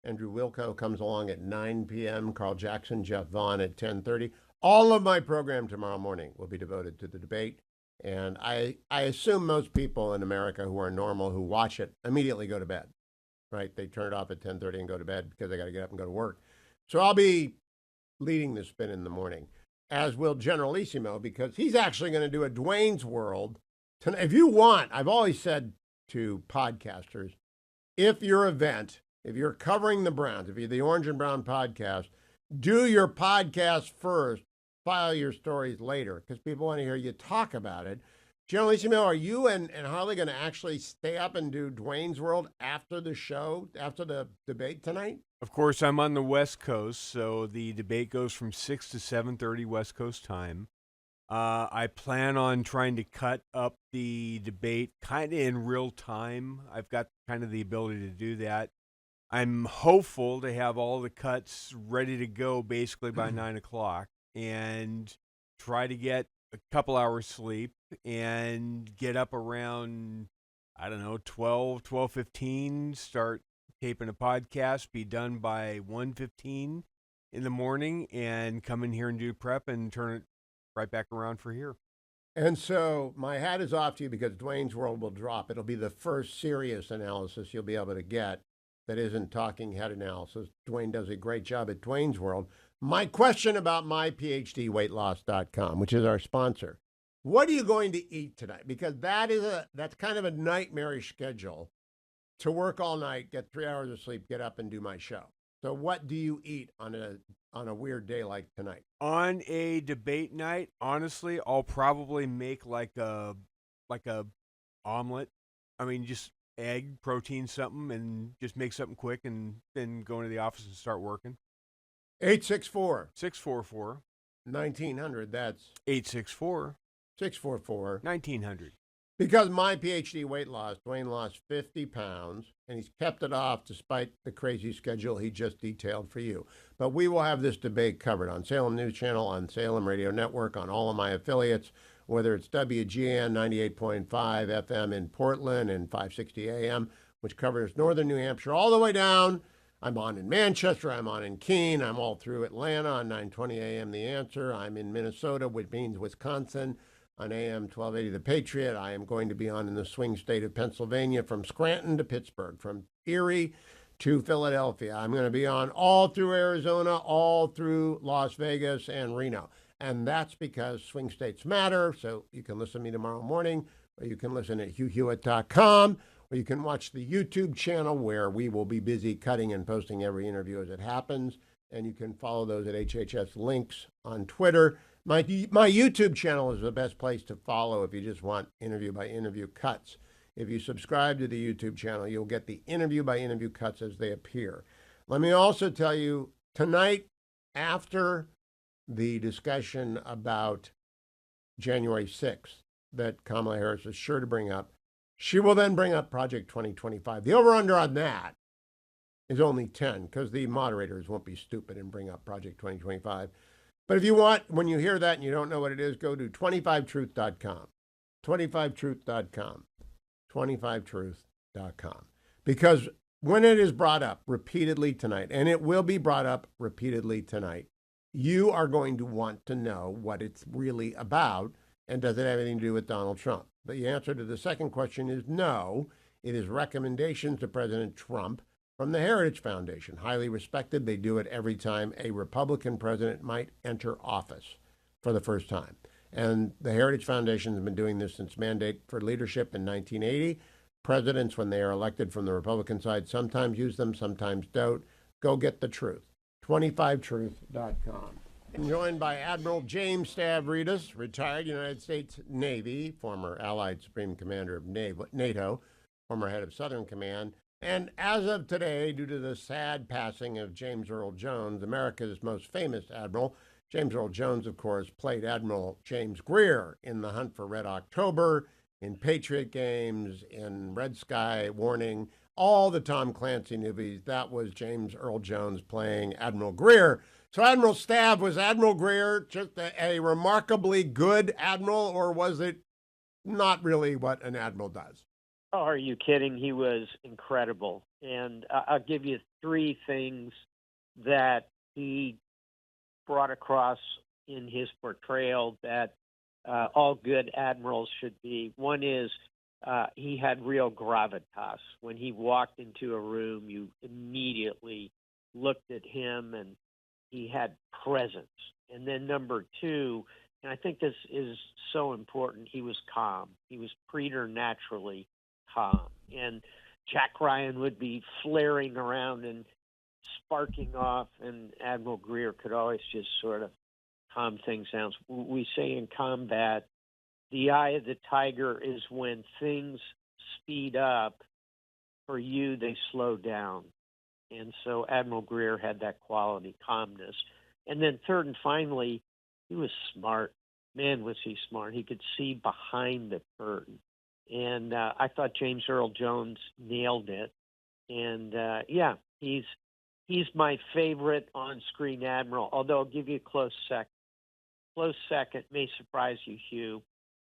Andrew Wilco comes along at 9 p.m. Carl Jackson, Jeff Vaughn at 10:30. All of my program tomorrow morning will be devoted to the debate. And I assume most people in America who are normal, who watch it, immediately go to bed, right? They turn it off at 10:30 and go to bed because they got to get up and go to work. So I'll be leading the spin in the morning, as will Generalissimo, because he's actually going to do a Dwayne's World tonight. If you want, I've always said to podcasters, if you're covering the Browns, if you're the Orange and Brown podcast, do your podcast first, file your stories later, because people want to hear you talk about it. Generalissimo, are you and Harley going to actually stay up and do Dwayne's World after the show, after the debate tonight? Of course, I'm on the West Coast, so the debate goes from 6 to 7:30 West Coast time. I plan on trying to cut up the debate kind of in real time. I've got kind of the ability to do that. I'm hopeful to have all the cuts ready to go basically by 9 o'clock and try to get a couple hours sleep and get up around, 12:15, start taping a podcast, be done by 1:15 in the morning, and come in here and do prep and turn it right back around for here. And so my hat is off to you, because Dwayne's World will drop. It'll be the first serious analysis you'll be able to get that isn't talking head analysis. Dwayne does a great job at Dwayne's World. My question about myphdweightloss.com, which is our sponsor. What are you going to eat tonight? Because that's kind of a nightmarish schedule, to work all night, get 3 hours of sleep, get up and do my show. So what do you eat on a weird day like tonight? On a debate night, honestly, I'll probably make like a omelet. I mean, just egg, protein, something, and just make something quick and then go into the office and start working. 864-644-1900. That's 864-644-1900. Because my PhD weight loss, Dwayne lost 50 pounds, and he's kept it off despite the crazy schedule he just detailed for you. But we will have this debate covered on Salem News Channel, on Salem Radio Network, on all of my affiliates, whether it's WGN 98.5 FM in Portland and 560 AM, which covers northern New Hampshire all the way down. I'm on in Manchester, I'm on in Keene, I'm all through Atlanta on 920 AM The Answer. I'm in Minnesota, which means Wisconsin, on AM 1280 The Patriot. I am going to be on in the swing state of Pennsylvania, from Scranton to Pittsburgh, from Erie to Philadelphia. I'm going to be on all through Arizona, all through Las Vegas and Reno. And that's because swing states matter. So you can listen to me tomorrow morning, or you can listen at HughHewitt.com, or you can watch the YouTube channel, where we will be busy cutting and posting every interview as it happens. And you can follow those at HHS Links on Twitter. My YouTube channel is the best place to follow if you just want interview by interview cuts. If you subscribe to the YouTube channel, you'll get the interview by interview cuts as they appear. Let me also tell you, tonight, after the discussion about January 6th that Kamala Harris is sure to bring up, she will then bring up Project 2025. The over-under on that is only 10 because the moderators won't be stupid and bring up Project 2025. But if you want, when you hear that and you don't know what it is, go to 25truth.com. 25truth.com. 25truth.com. Because when it is brought up repeatedly tonight, and it will be brought up repeatedly tonight, you are going to want to know what it's really about, and does it have anything to do with Donald Trump? The answer to the second question is no. It is recommendations to President Trump from the Heritage Foundation. Highly respected. They do it every time a Republican president might enter office for the first time. And the Heritage Foundation has been doing this since Mandate for Leadership in 1980. Presidents, when they are elected from the Republican side, sometimes use them, sometimes don't. Go get the truth. 25truth.com. I'm joined by Admiral James Stavridis, retired United States Navy, former Allied Supreme Commander of NATO, former head of Southern Command. And as of today, due to the sad passing of James Earl Jones, America's most famous admiral, James Earl Jones, of course, played Admiral James Greer in The Hunt for Red October, in Patriot Games, in Red Sky Warning, all the Tom Clancy movies. That was James Earl Jones playing Admiral Greer. So Admiral Stav, was Admiral Greer just a remarkably good admiral, or was it not really what an admiral does? Oh, are you kidding? He was incredible. And I'll give you three things that he brought across in his portrayal that all good admirals should be. One is he had real gravitas. When he walked into a room, you immediately looked at him, and he had presence. And then number two, and I think this is so important, he was calm. He was preternaturally calm. And Jack Ryan would be flaring around and sparking off, and Admiral Greer could always just sort of calm things down. We say in combat, the eye of the tiger is when things speed up. For you, they slow down. And so Admiral Greer had that quality, calmness. And then third and finally, he was smart. Man, was he smart. He could see behind the curtain. And I thought James Earl Jones nailed it. And yeah, he's my favorite on-screen admiral, although I'll give you a close second. Close second may surprise you, Hugh.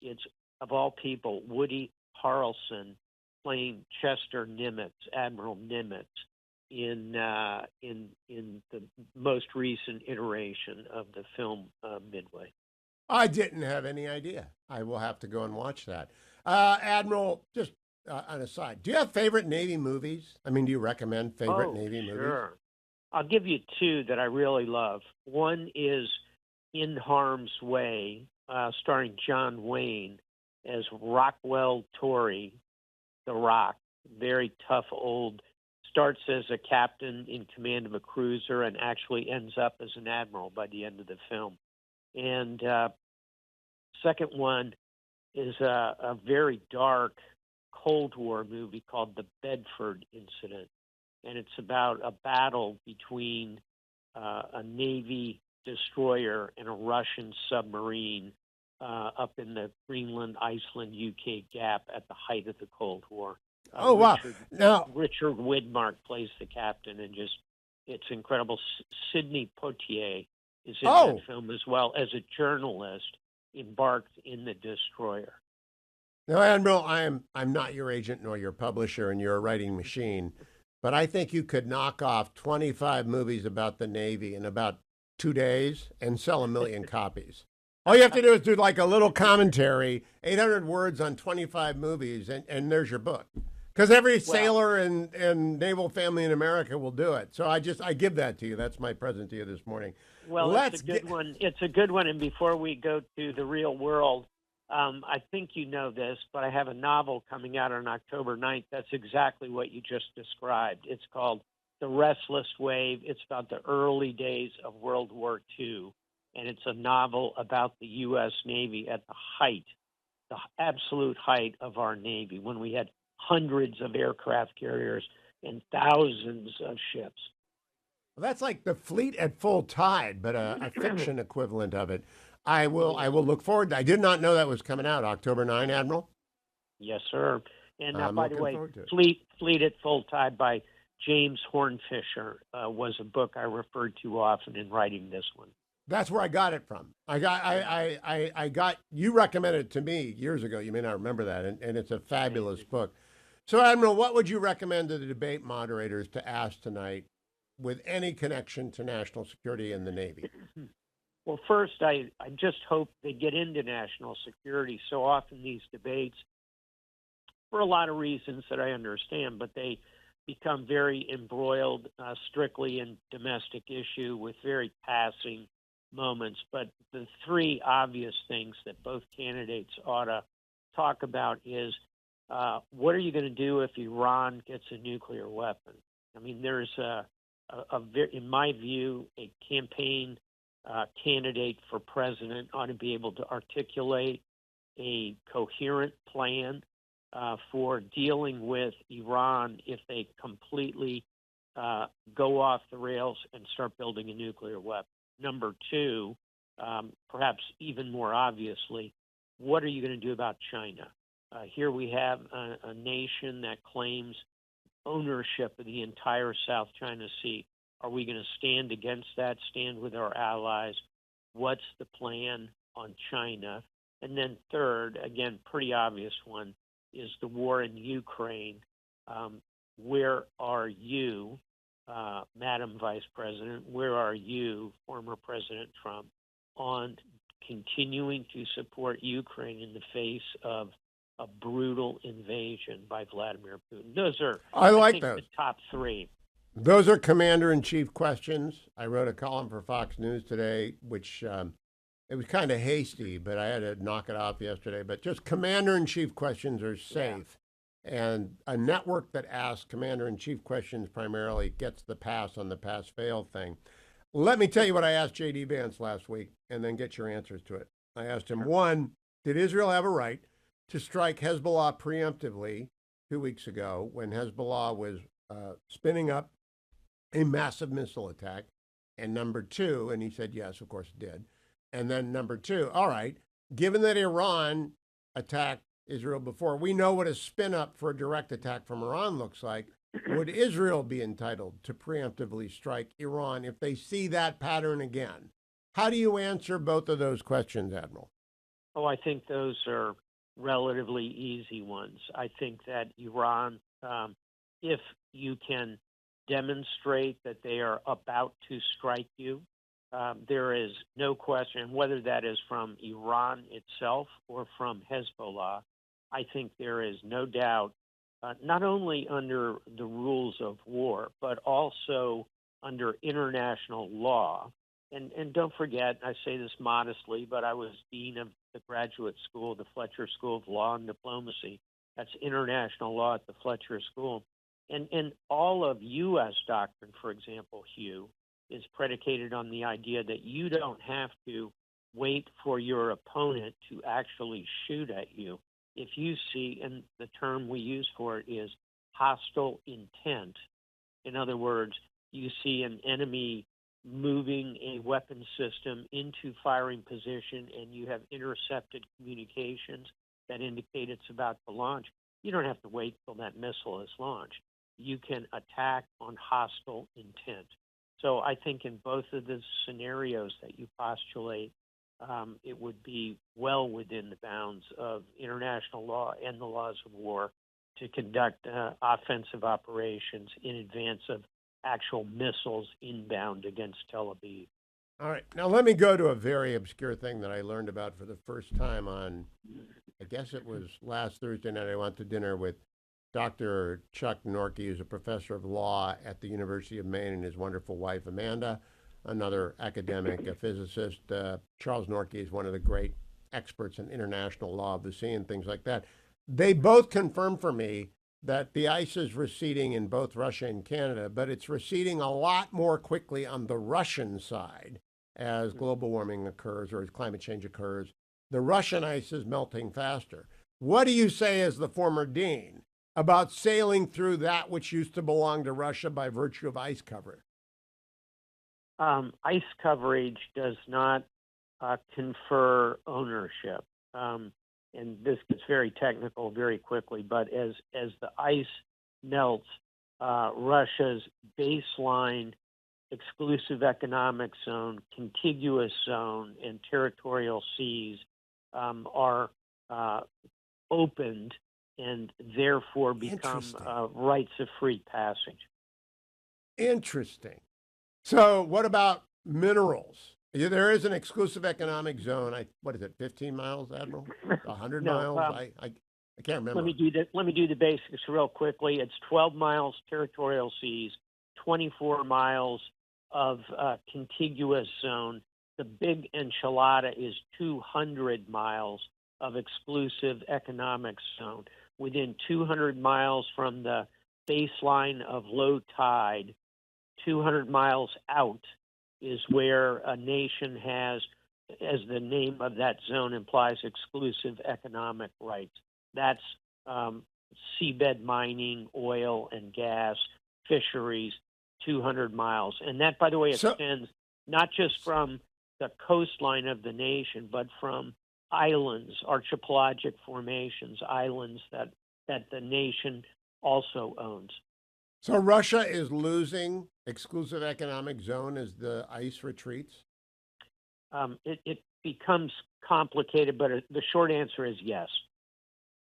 It's, of all people, Woody Harrelson playing Chester Nimitz, Admiral Nimitz, in the most recent iteration of the film Midway. I didn't have any idea. I will have to go and watch that. Admiral, just an aside, do you have favorite Navy movies? I mean, do you recommend favorite Navy movies? Sure. I'll give you two that I really love. One is In Harm's Way, starring John Wayne as Rockwell Torrey, the Rock, very tough old, starts as a captain in command of a cruiser and actually ends up as an admiral by the end of the film. And second one is a very dark Cold War movie called The Bedford Incident. And it's about a battle between a Navy destroyer and a Russian submarine up in the Greenland, Iceland, UK gap at the height of the Cold War. Oh, wow. Now, Richard Widmark plays the captain, and just, it's incredible. Sidney Poitier is in that film as well as a journalist embarked in the destroyer. Now, Admiral, I'm not your agent nor your publisher, and you're a writing machine, but I think you could knock off 25 movies about the Navy in about 2 days and sell 1 million copies. All you have to do is do like a little commentary, 800 words on 25 movies, and there's your book. Because every sailor and naval family in America will do it. So I give that to you. That's my present to you this morning. Well, it's a good one. It's a good one. And before we go to the real world, I think you know this, but I have a novel coming out on October 9th. That's exactly what you just described. It's called The Restless Wave. It's about the early days of World War II. and it's a novel about the U.S. Navy at the absolute height of our Navy, when we had hundreds of aircraft carriers and thousands of ships. Well, that's like the fleet at full tide, but a fiction equivalent of it. I will look forward. I did not know that was coming out October 9, Admiral. Yes, sir. And I'm by the looking way, forward to it. Fleet at Full Tide by James Hornfisher was a book I referred to often in writing this one. That's where I got it from. I got you recommended it to me years ago. You may not remember that, and it's a fabulous book. So, Admiral, what would you recommend to the debate moderators to ask tonight with any connection to national security and the Navy? Well, first, I just hope they get into national security. So often these debates, for a lot of reasons that I understand, but they become very embroiled strictly in domestic issue with very passing moments. But the three obvious things that both candidates ought to talk about is what are you going to do if Iran gets a nuclear weapon? I mean, there's in my view, a campaign candidate for president ought to be able to articulate a coherent plan for dealing with Iran if they completely go off the rails and start building a nuclear weapon. Number two, perhaps even more obviously, what are you going to do about China? Here we have a nation that claims ownership of the entire South China Sea. Are we going to stand against that, stand with our allies? What's the plan on China? And then third, again, pretty obvious one, is the war in Ukraine. Where are you, Madam Vice President, where are you, former President Trump, on continuing to support Ukraine in the face of a brutal invasion by Vladimir Putin? Those are, I think, the top three. Those are commander-in-chief questions. I wrote a column for Fox News today, which it was kind of hasty, but I had to knock it off yesterday. But just commander-in-chief questions are safe. Yeah. And a network that asks commander-in-chief questions primarily gets the pass on the pass-fail thing. Let me tell you what I asked J.D. Vance last week, and then get your answers to it. I asked him, one, did Israel have a right to strike Hezbollah preemptively 2 weeks ago when Hezbollah was spinning up a massive missile attack? And number two, and he said, yes, of course it did. And then number two, all right, given that Iran attacked Israel before, we know what a spin up for a direct attack from Iran looks like. Would Israel be entitled to preemptively strike Iran if they see that pattern again? How do you answer both of those questions, Admiral? Oh, I think those are relatively easy ones. I think that Iran, if you can demonstrate that they are about to strike you, there is no question, whether that is from Iran itself or from Hezbollah, I think there is no doubt, not only under the rules of war, but also under international law. And don't forget, I say this modestly, but I was dean of the graduate school, the Fletcher School of Law and Diplomacy. That's international law at the Fletcher School. And all of U.S. doctrine, for example, Hugh, is predicated on the idea that you don't have to wait for your opponent to actually shoot at you. If you see, and the term we use for it is hostile intent. In other words, you see an enemy moving a weapon system into firing position and you have intercepted communications that indicate it's about to launch, you don't have to wait till that missile is launched. You can attack on hostile intent. So I think in both of the scenarios that you postulate, it would be well within the bounds of international law and the laws of war to conduct offensive operations in advance of actual missiles inbound against Tel Aviv. All right. Now let me go to a very obscure thing that I learned about for the first time on, I guess it was last Thursday night. I went to dinner with Dr. Chuck Norkey, who's a professor of law at the University of Maine, and his wonderful wife, Amanda, another academic, a physicist. Charles Norkey is one of the great experts in international law of the sea and things like that. They both confirmed for me that the ice is receding in both Russia and Canada, but it's receding a lot more quickly on the Russian side. as global warming occurs or as climate change occurs. The Russian ice is melting faster. What do you say as the former dean about sailing through that which used to belong to Russia by virtue of ice cover? Ice coverage does not confer ownership. And this gets very technical very quickly, but as the ice melts, Russia's baseline exclusive economic zone, contiguous zone, and territorial seas are opened and therefore become rights of free passage. Interesting. So what about minerals? There is an exclusive economic zone. What is it, 15 miles, Admiral? 100 miles? I can't remember. Let me do the basics real quickly. It's 12 miles territorial seas, 24 miles of contiguous zone. The big enchilada is 200 miles of exclusive economic zone. Within 200 miles from the baseline of low tide, 200 miles out is where a nation has, as the name of that zone implies, exclusive economic rights. That's seabed mining, oil and gas, fisheries, 200 miles. And that, by the way, extends not just from the coastline of the nation, but from islands, archipelagic formations, islands that the nation also owns. So Russia is losing exclusive economic zone as the ice retreats? It becomes complicated, but the short answer is yes.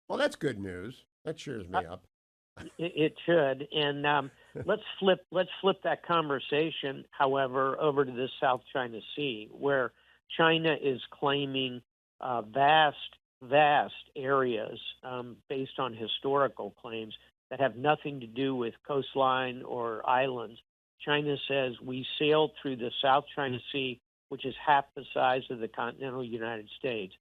Well, that's good news. That cheers me up. It should. And let's flip that conversation, however, over to the South China Sea, where China is claiming vast areas based on historical claims that have nothing to do with coastline or islands. China says we sailed through the South China Sea, which is half the size of the continental United States.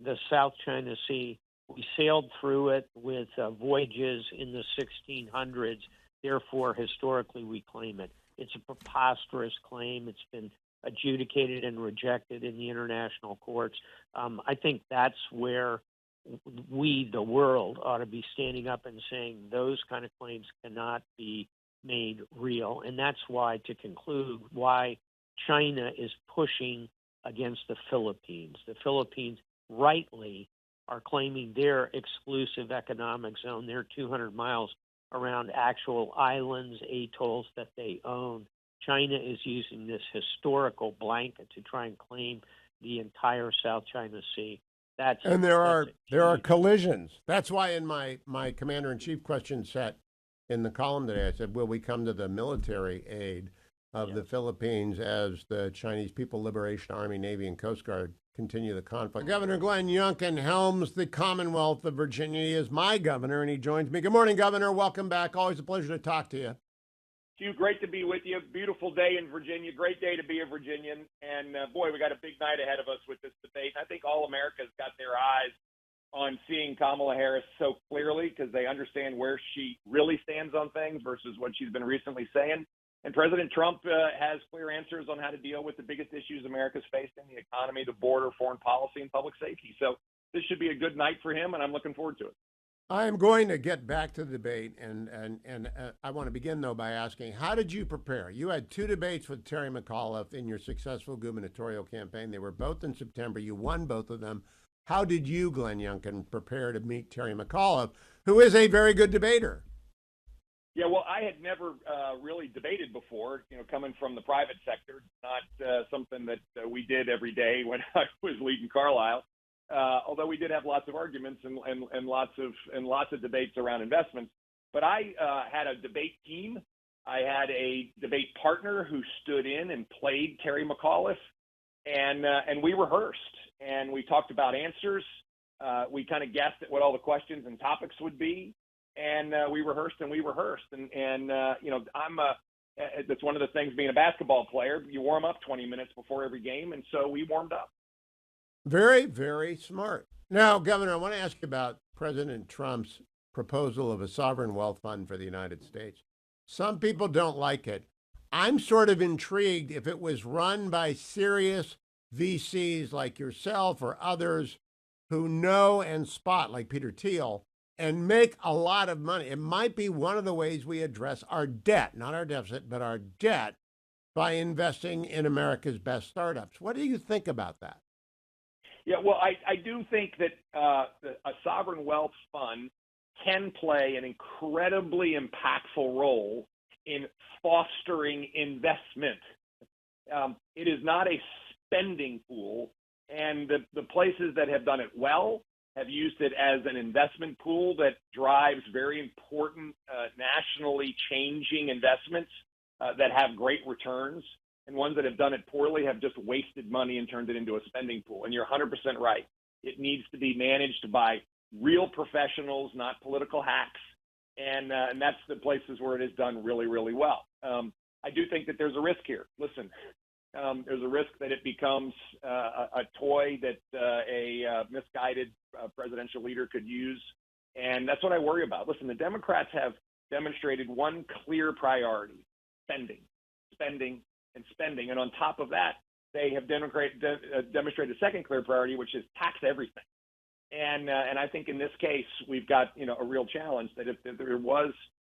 The South China Sea, we sailed through it with voyages in the 1600s. Therefore, historically, we claim it. It's a preposterous claim. It's been adjudicated and rejected in the international courts. I think that's where we, the world, ought to be standing up and saying those kind of claims cannot be made real. And that's why, to conclude, why China is pushing against the Philippines. The Philippines rightly are claiming their exclusive economic zone. They're 200 miles around actual islands, atolls that they own. China is using this historical blanket to try and claim the entire South China Sea. And there are collisions. That's why in my commander-in-chief question set in the column today, I said, will we come to the military aid of the Philippines as the Chinese People Liberation Army, Navy, and Coast Guard continue the conflict? Governor Glenn Youngkin helms the Commonwealth of Virginia. He is my governor, and he joins me. Good morning, Governor. Welcome back. Always a pleasure to talk to you. Hugh, great to be with you. Beautiful day in Virginia. Great day to be a Virginian. And, boy, we got a big night ahead of us with this debate. I think all America's got their eyes on seeing Kamala Harris so clearly because they understand where she really stands on things versus what she's been recently saying. And President Trump has clear answers on how to deal with the biggest issues America's facing, the economy, the border, foreign policy, and public safety. So this should be a good night for him, and I'm looking forward to it. I'm going to get back to the debate, and I want to begin, though, by asking, how did you prepare? You had two debates with Terry McAuliffe in your successful gubernatorial campaign. They were both in September. You won both of them. How did you, Glenn Youngkin, prepare to meet Terry McAuliffe, who is a very good debater? Yeah, well, I had never really debated before, coming from the private sector, not something that we did every day when I was leading Carlisle. Although we did have lots of arguments and lots of debates around investments. But I had a debate team. I had a debate partner who stood in and played Terry McAuliffe, and we rehearsed and we talked about answers. We kind of guessed at what all the questions and topics would be, and we rehearsed. And that's one of the things being a basketball player. You warm up 20 minutes before every game, and so we warmed up. Very, very smart. Now, Governor, I want to ask you about President Trump's proposal of a sovereign wealth fund for the United States. Some people don't like it. I'm sort of intrigued if it was run by serious VCs like yourself or others who know and spot, like Peter Thiel, and make a lot of money. It might be one of the ways we address our debt, not our deficit, but our debt, by investing in America's best startups. What do you think about that? Yeah, well, I do think that a sovereign wealth fund can play an incredibly impactful role in fostering investment. It is not a spending pool, and the places that have done it well have used it as an investment pool that drives very important nationally changing investments that have great returns, and ones that have done it poorly have just wasted money and turned it into a spending pool. And you're 100% right. It needs to be managed by real professionals, not political hacks, and that's the places where it is done really, really well. I do think that there's a risk here. Listen, there's a risk that it becomes a toy that a misguided presidential leader could use, and that's what I worry about. Listen, the Democrats have demonstrated one clear priority: spending, spending, and spending. And on top of that, they have demonstrated a second clear priority, which is tax everything. And I think in this case, we've got a real challenge that if there was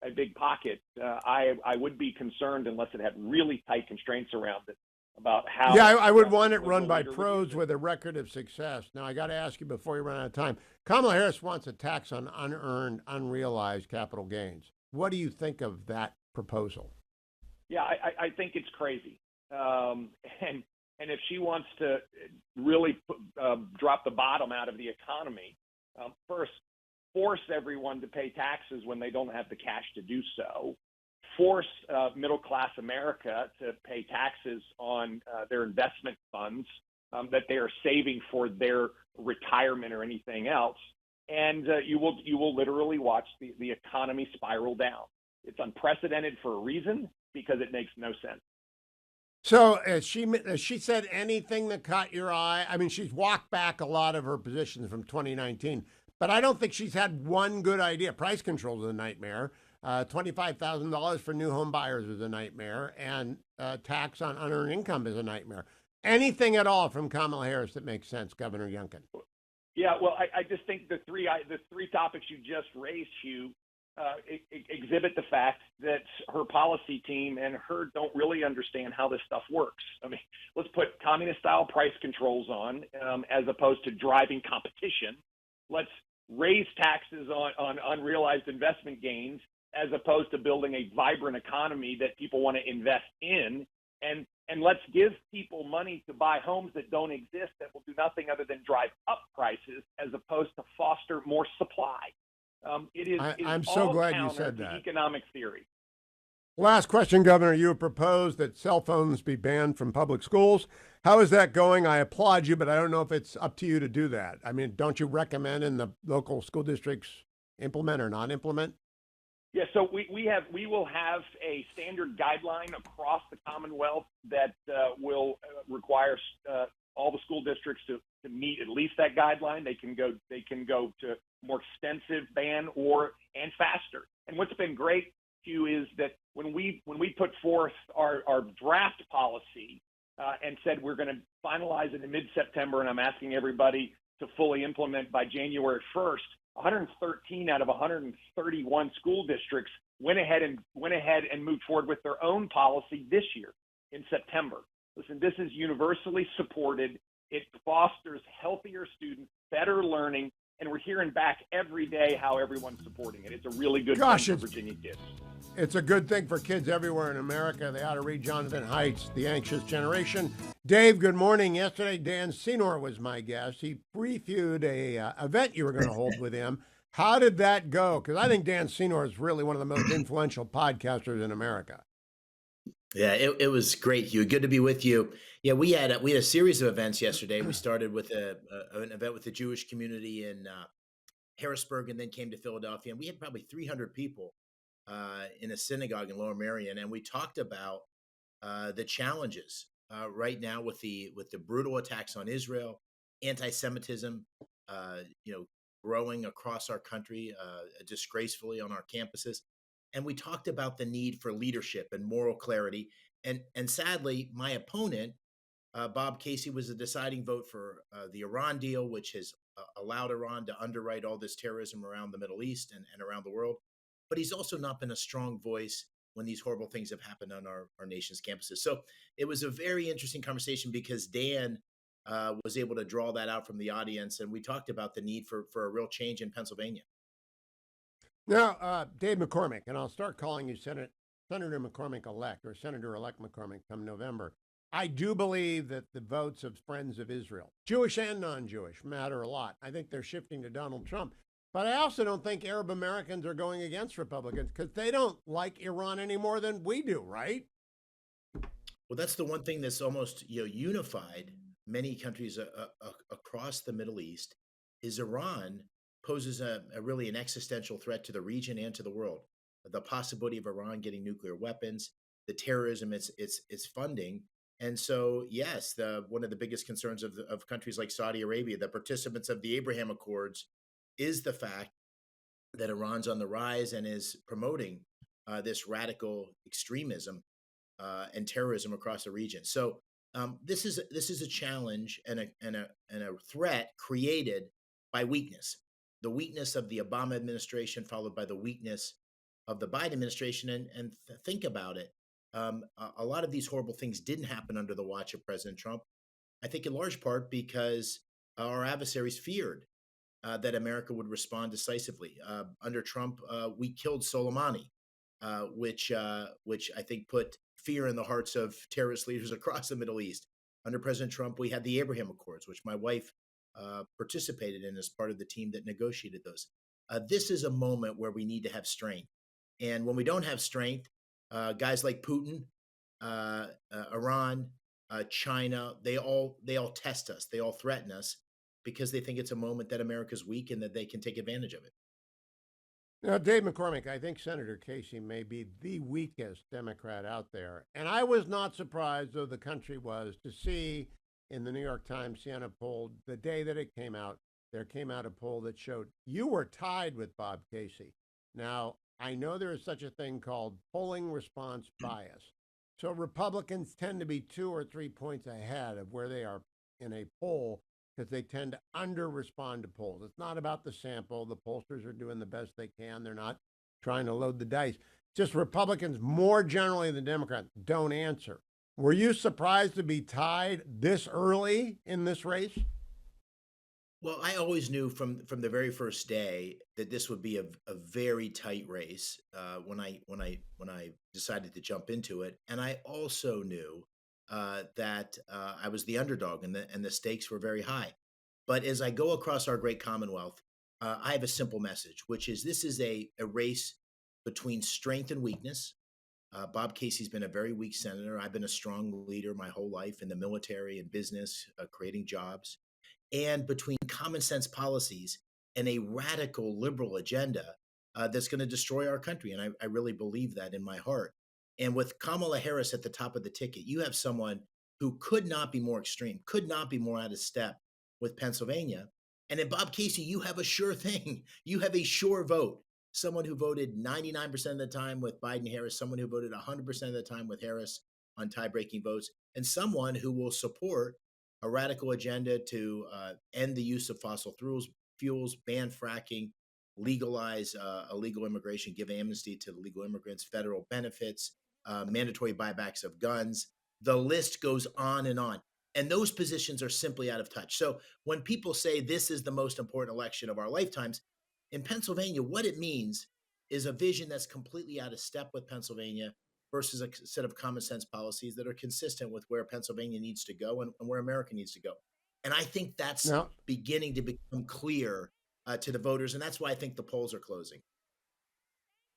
a big pocket, I would be concerned unless it had really tight constraints around it about how. Yeah, I would want it run by pros with a record of success. Now, I got to ask you before you run out of time. Kamala Harris wants a tax on unearned, unrealized capital gains. What do you think of that proposal? Yeah, I think it's crazy. And if she wants to really drop the bottom out of the economy, first, force everyone to pay taxes when they don't have the cash to do so. Force middle-class America to pay taxes on their investment funds that they are saving for their retirement or anything else. And you will literally watch the economy spiral down. It's unprecedented for a reason, because it makes no sense. So has she said anything that caught your eye? I mean, she's walked back a lot of her positions from 2019, but I don't think she's had one good idea. Price control is a nightmare. $25,000 for new home buyers is a nightmare, and tax on unearned income is a nightmare. Anything at all from Kamala Harris that makes sense, Governor Youngkin? Yeah, well, I just think the three topics you just raised, Hugh, exhibit the fact that her policy team and her don't really understand how this stuff works. I mean, let's put communist-style price controls on as opposed to driving competition. Let's raise taxes on unrealized investment gains as opposed to building a vibrant economy that people want to invest in. And let's give people money to buy homes that don't exist, that will do nothing other than drive up prices as opposed to foster more supply. I'm so glad you said that. Economic theory. Last question, Governor. You have proposed that cell phones be banned from public schools. How is that going? I applaud you, but I don't know if it's up to you to do that. I mean, don't you recommend in the local school districts implement or not implement? Yeah, so we will have a standard guideline across the Commonwealth that will require all the school districts to meet at least that guideline. They can go to more extensive ban and faster. And what's been great, Hugh, is that when we put forth our draft policy and said we're going to finalize it in mid-September, and I'm asking everybody to fully implement by January 1st, 113 out of 131 school districts went ahead and moved forward with their own policy this year in September. Listen, this is universally supported. It fosters healthier students, better learning, and we're hearing back every day how everyone's supporting it. It's a really good thing for Virginia kids. It's a good thing for kids everywhere in America. They ought to read Jonathan Haidt's The Anxious Generation. Dave, good morning. Yesterday, Dan Senor was my guest. He previewed a event you were going to hold with him. How did that go? Because I think Dan Senor is really one of the most influential podcasters in America. Yeah, it was great, Hugh. Good to be with you. Yeah, we had a series of events yesterday. We started with an event with the Jewish community in Harrisburg, and then came to Philadelphia, and we had probably 300 people in a synagogue in Lower Merion, and we talked about the challenges right now with the brutal attacks on Israel, anti-Semitism, growing across our country disgracefully on our campuses. And we talked about the need for leadership and moral clarity. And sadly, my opponent, Bob Casey, was the deciding vote for the Iran deal, which has allowed Iran to underwrite all this terrorism around the Middle East and around the world. But he's also not been a strong voice when these horrible things have happened on our nation's campuses. So it was a very interesting conversation because Dan was able to draw that out from the audience. And we talked about the need for a real change in Pennsylvania. Now, Dave McCormick, and I'll start calling you Senator McCormick-elect or Senator-elect McCormick come November. I do believe that the votes of Friends of Israel, Jewish and non-Jewish, matter a lot. I think they're shifting to Donald Trump. But I also don't think Arab Americans are going against Republicans because they don't like Iran any more than we do, right? Well, that's the one thing that's almost unified many countries across the Middle East is Iran poses a really an existential threat to the region and to the world. The possibility of Iran getting nuclear weapons, the terrorism it's funding. And so, yes, one of the biggest concerns of countries like Saudi Arabia, the participants of the Abraham Accords, is the fact that Iran's on the rise and is promoting this radical extremism and terrorism across the region. So this is a challenge and a threat created by weakness. The weakness of the Obama administration, followed by the weakness of the Biden administration. And think about it. A lot of these horrible things didn't happen under the watch of President Trump. I think in large part because our adversaries feared that America would respond decisively. Under Trump, we killed Soleimani, which I think put fear in the hearts of terrorist leaders across the Middle East. Under President Trump, we had the Abraham Accords, which my wife participated in as part of the team that negotiated those. This is a moment where we need to have strength. And when we don't have strength, guys like Putin, Iran, China, they all test us. They all threaten us because they think it's a moment that America's weak and that they can take advantage of it. Now, Dave McCormick, I think Senator Casey may be the weakest Democrat out there. And I was not surprised, though the country was, to see in the New York Times Siena poll, the day that it came out, there came out a poll that showed you were tied with Bob Casey. Now, I know there is such a thing called polling response bias. So Republicans tend to be 2 or 3 points ahead of where they are in a poll because they tend to under-respond to polls. It's not about the sample. The pollsters are doing the best they can. They're not trying to load the dice. Just Republicans, more generally than Democrats, don't answer. Were you surprised to be tied this early in this race? Well, I always knew from the very first day that this would be a very tight race when I decided to jump into it, and I also knew that I was the underdog and the stakes were very high. But as I go across our great Commonwealth, I have a simple message, which is this is a race between strength and weakness. Bob Casey's been a very weak senator. I've been a strong leader my whole life in the military and business, creating jobs. And between common sense policies and a radical liberal agenda that's going to destroy our country. And I really believe that in my heart. And with Kamala Harris at the top of the ticket, you have someone who could not be more extreme, could not be more out of step with Pennsylvania. And in Bob Casey, you have a sure thing. You have a sure vote. Someone who voted 99% of the time with Biden-Harris, someone who voted 100% of the time with Harris on tie-breaking votes, and someone who will support a radical agenda to end the use of fossil fuels, ban fracking, legalize illegal immigration, give amnesty to legal immigrants, federal benefits, mandatory buybacks of guns. The list goes on. And those positions are simply out of touch. So when people say this is the most important election of our lifetimes, in Pennsylvania, what it means is a vision that's completely out of step with Pennsylvania versus a set of common sense policies that are consistent with where Pennsylvania needs to go and where America needs to go. And I think that's beginning to become clear to the voters. And that's why I think the polls are closing.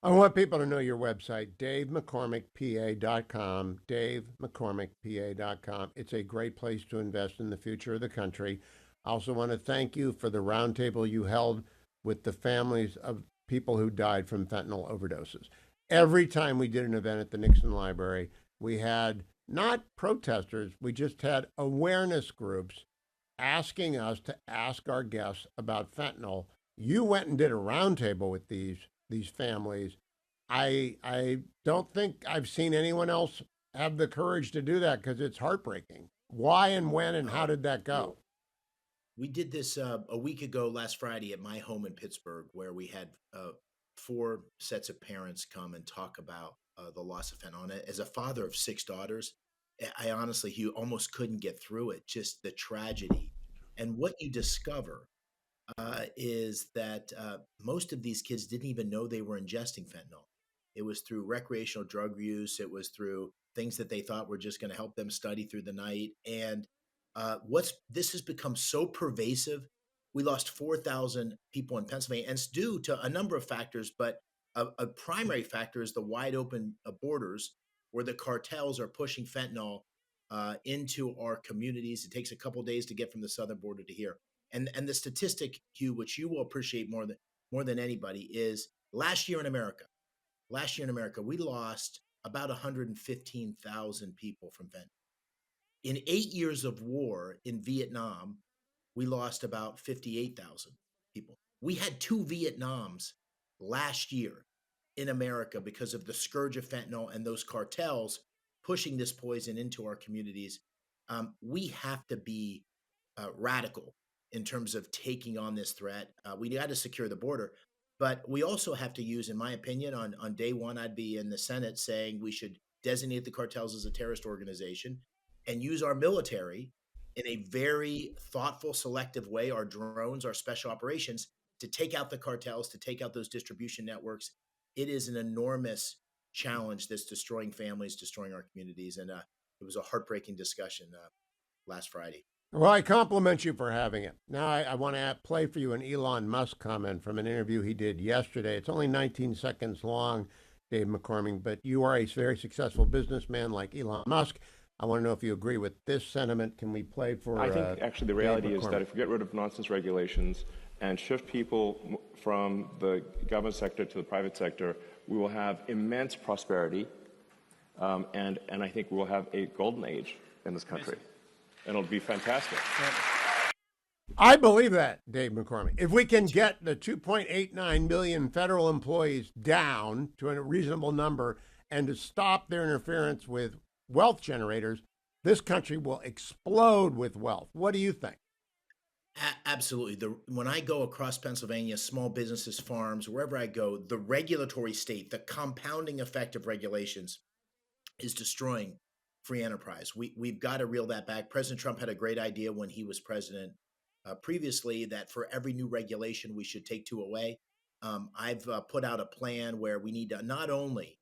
I want people to know your website, davemccormickpa.com, davemccormickpa.com. It's a great place to invest in the future of the country. I also want to thank you for the roundtable you held with the families of people who died from fentanyl overdoses. Every time we did an event at the Nixon Library, we had not protesters, we just had awareness groups asking us to ask our guests about fentanyl. You went and did a roundtable with these families. I don't think I've seen anyone else have the courage to do that? Because it's heartbreaking. Why and when and how did that go? We did this a week ago last Friday at my home in Pittsburgh, where we had 4 sets of parents come and talk about the loss of fentanyl. And as a father of 6 daughters, I honestly, Hugh, almost couldn't get through it, just the tragedy. And what you discover is that most of these kids didn't even know they were ingesting fentanyl. It was through recreational drug use. It was through things that they thought were just going to help them study through the night. And this has become so pervasive. We lost 4,000 people in Pennsylvania, and it's due to a number of factors, but a primary factor is the wide open borders where the cartels are pushing fentanyl into our communities. It takes a couple days to get from the southern border to here. And the statistic, Hugh, which you will appreciate more than anybody, is last year in America, we lost about 115,000 people from fentanyl. In 8 years of war in Vietnam, we lost about 58,000 people. We had 2 Vietnams last year in America because of the scourge of fentanyl and those cartels pushing this poison into our communities. We have to be radical in terms of taking on this threat. We got to secure the border, but we also have to use, in my opinion, on day one, I'd be in the Senate saying we should designate the cartels as a terrorist organization and use our military in a very thoughtful, selective way, our drones, our special operations, to take out the cartels, to take out those distribution networks. It is an enormous challenge that's destroying families, destroying our communities. And it was a heartbreaking discussion last Friday. Well, I compliment you for having it. Now, I want to play for you an Elon Musk comment from an interview he did yesterday. It's only 19 seconds long, Dave McCormick, but you are a very successful businessman like Elon Musk. I want to know if you agree with this sentiment. Can we play for I think actually the reality is that if we get rid of nonsense regulations and shift people from the government sector to the private sector, we will have immense prosperity, and I think we will have a golden age in this country. And it'll be fantastic. I believe that, Dave McCormick. If we can get the 2.89 million federal employees down to a reasonable number and to stop their interference with wealth generators, this country will explode with wealth. What do you think? Absolutely. When I go across Pennsylvania, small businesses, farms, wherever I go, the regulatory state, the compounding effect of regulations is destroying free enterprise. We've got to reel that back. President Trump had a great idea when he was president previously that for every new regulation, we should take 2 away. I've put out a plan where we need to not only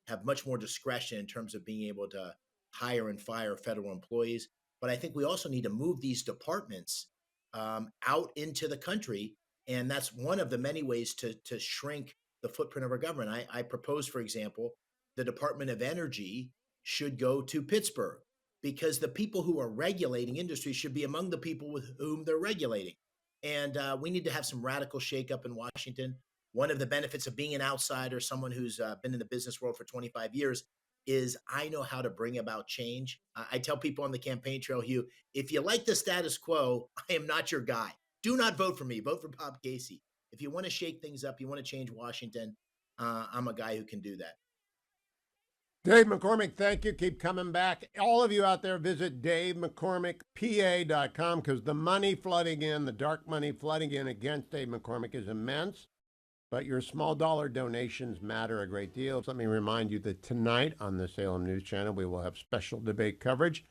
have much more discretion in terms of being able to hire and fire federal employees, but I think we also need to move these departments out into the country. And that's one of the many ways to shrink the footprint of our government. I propose, for example, the Department of Energy should go to Pittsburgh because the people who are regulating industry should be among the people with whom they're regulating. And we need to have some radical shakeup in Washington. One of the benefits of being an outsider, someone who's been in the business world for 25 years, is I know how to bring about change. I tell people on the campaign trail, Hugh, if you like the status quo, I am not your guy. Do not vote for me. Vote for Bob Casey. If you want to shake things up, you want to change Washington, I'm a guy who can do that. Dave McCormick, thank you. Keep coming back. All of you out there, visit DaveMcCormickPA.com because the money flooding in, the dark money flooding in against Dave McCormick is immense. But your small dollar donations matter a great deal. So let me remind you that tonight on the Salem News Channel, we will have special debate coverage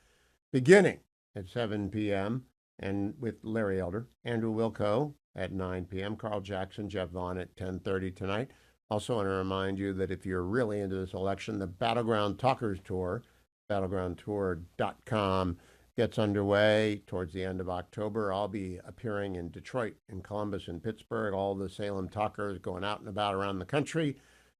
beginning at 7 p.m. and with Larry Elder, Andrew Wilco at 9 p.m., Carl Jackson, Jeff Vaughn at 10:30 tonight. Also want to remind you that if you're really into this election, the Battleground Talkers Tour, battlegroundtour.com, gets underway towards the end of October. I'll be appearing in Detroit, in Columbus, in Pittsburgh. All the Salem talkers going out and about around the country.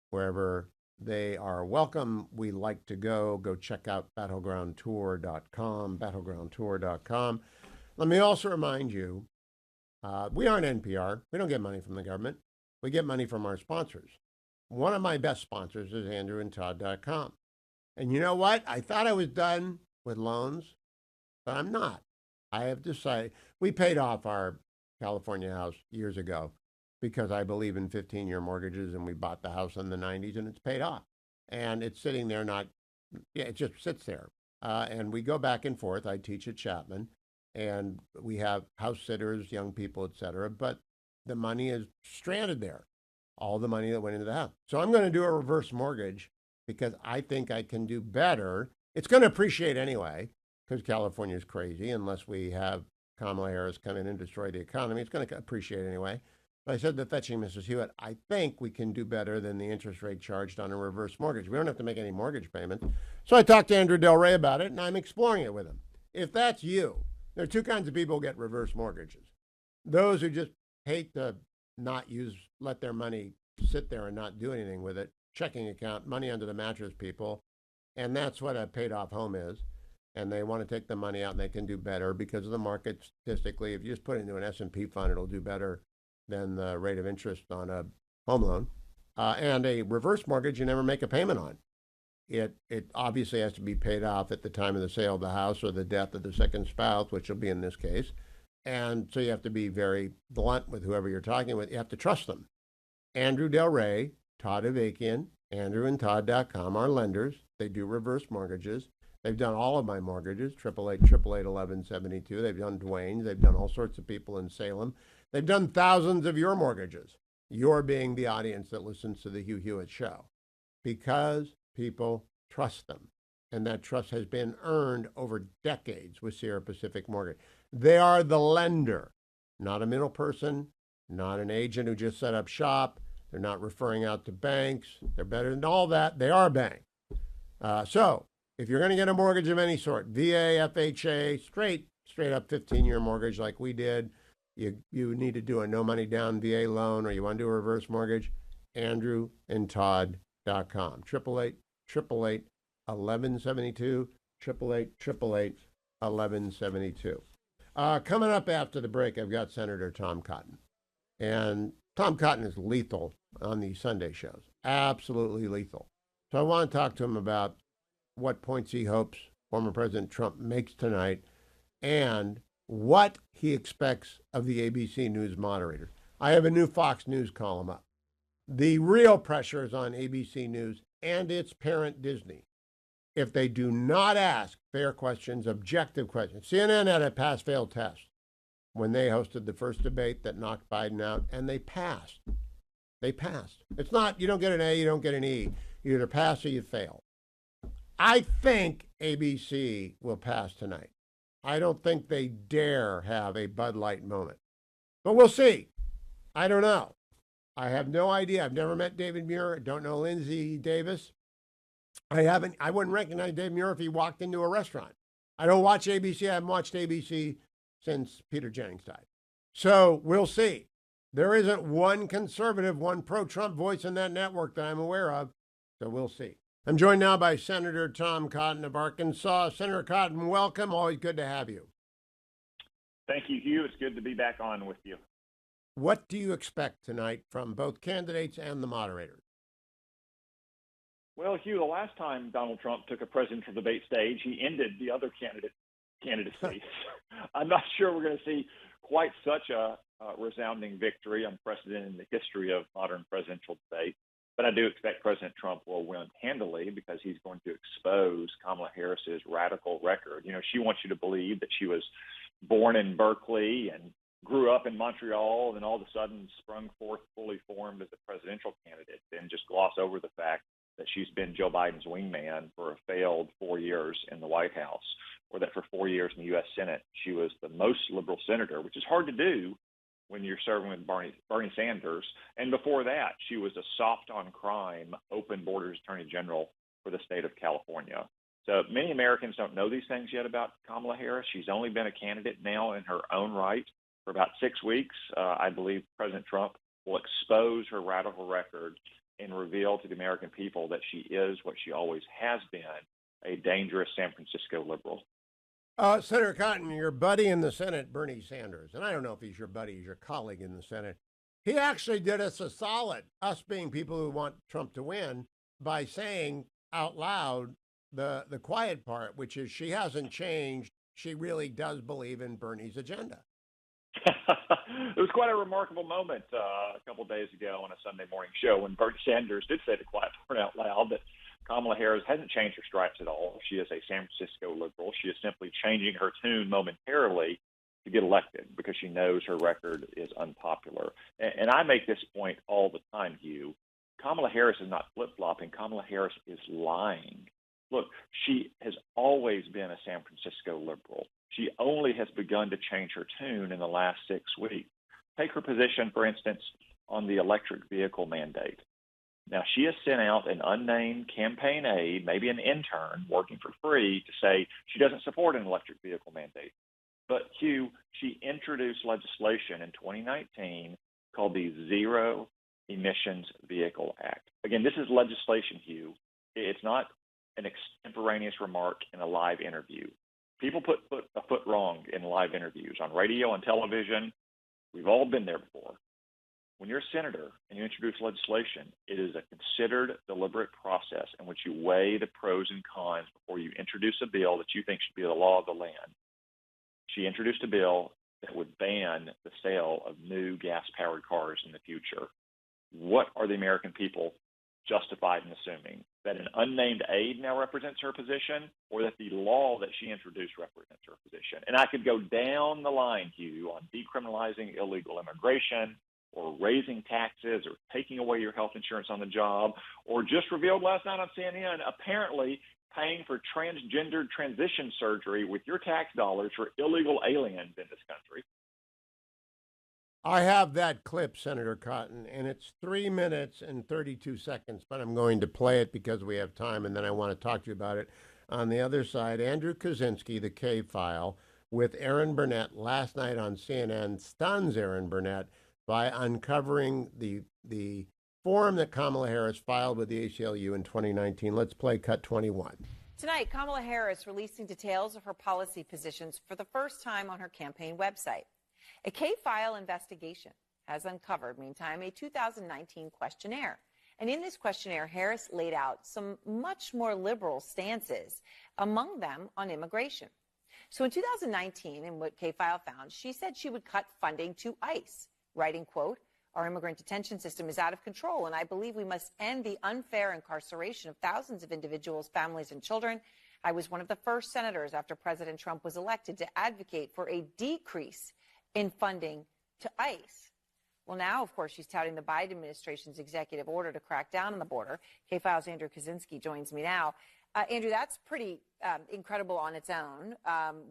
Wherever they are welcome, we like to go. Go check out battlegroundtour.com, battlegroundtour.com. Let me also remind you, we aren't NPR. We don't get money from the government. We get money from our sponsors. One of my best sponsors is andrewandtodd.com. And you know what? I thought I was done with loans, but I'm not. I have decided. We paid off our California house years ago because I believe in 15-year mortgages, and we bought the house in the 90s, and it's paid off. And it's sitting there not Yeah, it just sits there. And we go back and forth. I teach at Chapman, and we have house sitters, young people, et cetera. But the money is stranded there, all the money that went into the house. So I'm going to do a reverse mortgage because I think I can do better. It's going to appreciate anyway because California is crazy unless we have Kamala Harris come in and destroy the economy. It's going to appreciate anyway. But I said to Fetching Mrs. Hewitt, I think we can do better than the interest rate charged on a reverse mortgage. We don't have to make any mortgage payments. So I talked to Andrew Del Rey about it, and I'm exploring it with him. If that's you, there are two kinds of people who get reverse mortgages. Those who just hate to not let their money sit there and not do anything with it, checking account, money under the mattress people, and that's what a paid-off home is. And they want to take the money out, and they can do better because of the market statistically. If you just put it into an S&P fund, it'll do better than the rate of interest on a home loan. And a reverse mortgage, you never make a payment on. It obviously has to be paid off at the time of the sale of the house or the death of the second spouse, which will be in this case. And so you have to be very blunt with whoever you're talking with. You have to trust them. Andrew Del Rey, Todd Avakian, andrewandtodd.com are lenders. They do reverse mortgages. They've done all of my mortgages, 888-888-1172. They've done Dwayne. They've done all sorts of people in Salem. They've done thousands of your mortgages, your being the audience that listens to the Hugh Hewitt show, because people trust them. And that trust has been earned over decades with Sierra Pacific Mortgage. They are the lender, not a middle person, not an agent who just set up shop. They're not referring out to banks. They're better than all that. They are a bank. So if you're going to get a mortgage of any sort, VA, FHA, straight up 15-year mortgage like we did, you need to do a no money down VA loan, or you want to do a reverse mortgage, andrewandtodd.com. 888-888-1172, 888-888-1172. Coming up after the break, I've got Senator Tom Cotton. And Tom Cotton is lethal on these Sunday shows, absolutely lethal. So I want to talk to him about what points he hopes former President Trump makes tonight and what he expects of the ABC News moderator. I have a new Fox News column up. The real pressure is on ABC News and its parent Disney. If they do not ask fair questions, objective questions. CNN had a pass-fail test when they hosted the first debate that knocked Biden out, and they passed. They passed. It's not, you don't get an A, you don't get an E. You either pass or you fail. I think ABC will pass tonight. I don't think they dare have a Bud Light moment. But we'll see. I don't know. I have no idea. I've never met David Muir. I don't know Lindsay Davis. I wouldn't recognize David Muir if he walked into a restaurant. I don't watch ABC. I haven't watched ABC since Peter Jennings died. So we'll see. There isn't one conservative, one pro-Trump voice in that network that I'm aware of. So we'll see. I'm joined now by Senator Tom Cotton of Arkansas. Senator Cotton, welcome. Always good to have you. Thank you, Hugh. It's good to be back on with you. What do you expect tonight from both candidates and the moderators? Well, Hugh, the last time Donald Trump took a presidential debate stage, he ended the other candidacy. I'm not sure we're going to see quite such a resounding victory, unprecedented in the history of modern presidential debate. But I do expect President Trump will win handily because he's going to expose Kamala Harris's radical record. You know, she wants you to believe that she was born in Berkeley and grew up in Montreal, and then all of a sudden sprung forth fully formed as a presidential candidate, and just gloss over the fact that she's been Joe Biden's wingman for a failed 4 years in the White House, or that for 4 years in the U.S. Senate, she was the most liberal senator, which is hard to do when you're serving with Bernie Sanders. And before that, she was a soft on crime, open borders attorney general for the state of California. So many Americans don't know these things yet about Kamala Harris. She's only been a candidate now in her own right for about 6 weeks. I believe President Trump will expose her radical record and reveal to the American people that she is what she always has been, a dangerous San Francisco liberal. Senator Cotton, your buddy in the Senate, Bernie Sanders, and I don't know if he's your buddy, he's your colleague in the Senate, he actually did us a solid, us being people who want Trump to win, by saying out loud the quiet part, which is she hasn't changed. She really does believe in Bernie's agenda. It was quite a remarkable moment a couple of days ago on a Sunday morning show when Bernie Sanders did say the quiet part out loud that Kamala Harris hasn't changed her stripes at all. She is a San Francisco liberal. She is simply changing her tune momentarily to get elected because she knows her record is unpopular. And I make this point all the time, Hugh. Kamala Harris is not flip-flopping. Kamala Harris is lying. Look, she has always been a San Francisco liberal. She only has begun to change her tune in the last 6 weeks. Take her position, for instance, on the electric vehicle mandate. Now, she has sent out an unnamed campaign aide, maybe an intern working for free, to say she doesn't support an electric vehicle mandate. But, Hugh, she introduced legislation in 2019 called the Zero Emissions Vehicle Act. Again, this is legislation, Hugh. It's not an extemporaneous remark in a live interview. People put a foot wrong in live interviews on radio and television. We've all been there before. When you're a senator and you introduce legislation, it is a considered, deliberate process in which you weigh the pros and cons before you introduce a bill that you think should be the law of the land. She introduced a bill that would ban the sale of new gas-powered cars in the future. What are the American people justified in assuming? That an unnamed aide now represents her position, or that the law that she introduced represents her position? And I could go down the line, Hugh, on decriminalizing illegal immigration, or raising taxes, or taking away your health insurance on the job, or just revealed last night on CNN, apparently paying for transgender transition surgery with your tax dollars for illegal aliens in this country. I have that clip, Senator Cotton, and it's 3 minutes and 32 seconds, but I'm going to play it because we have time, and then I want to talk to you about it. On the other side, Andrew Kaczynski, the K-File, with Aaron Burnett last night on CNN, stuns Aaron Burnett by uncovering the form that Kamala Harris filed with the ACLU in 2019. Let's play cut 21. Tonight, Kamala Harris releasing details of her policy positions for the first time on her campaign website. A K-File investigation has uncovered, meantime, a 2019 questionnaire. And in this questionnaire, Harris laid out some much more liberal stances, among them on immigration. So in 2019, in what K-File found, she said she would cut funding to ICE, writing, quote, "Our immigrant detention system is out of control, and I believe we must end the unfair incarceration of thousands of individuals, families, and children. I was one of the first senators after President Trump was elected to advocate for a decrease in funding to ICE." Well, now, of course, she's touting the Biden administration's executive order to crack down on the border. K-File's Andrew Kaczynski joins me now. Andrew, that's pretty incredible on its own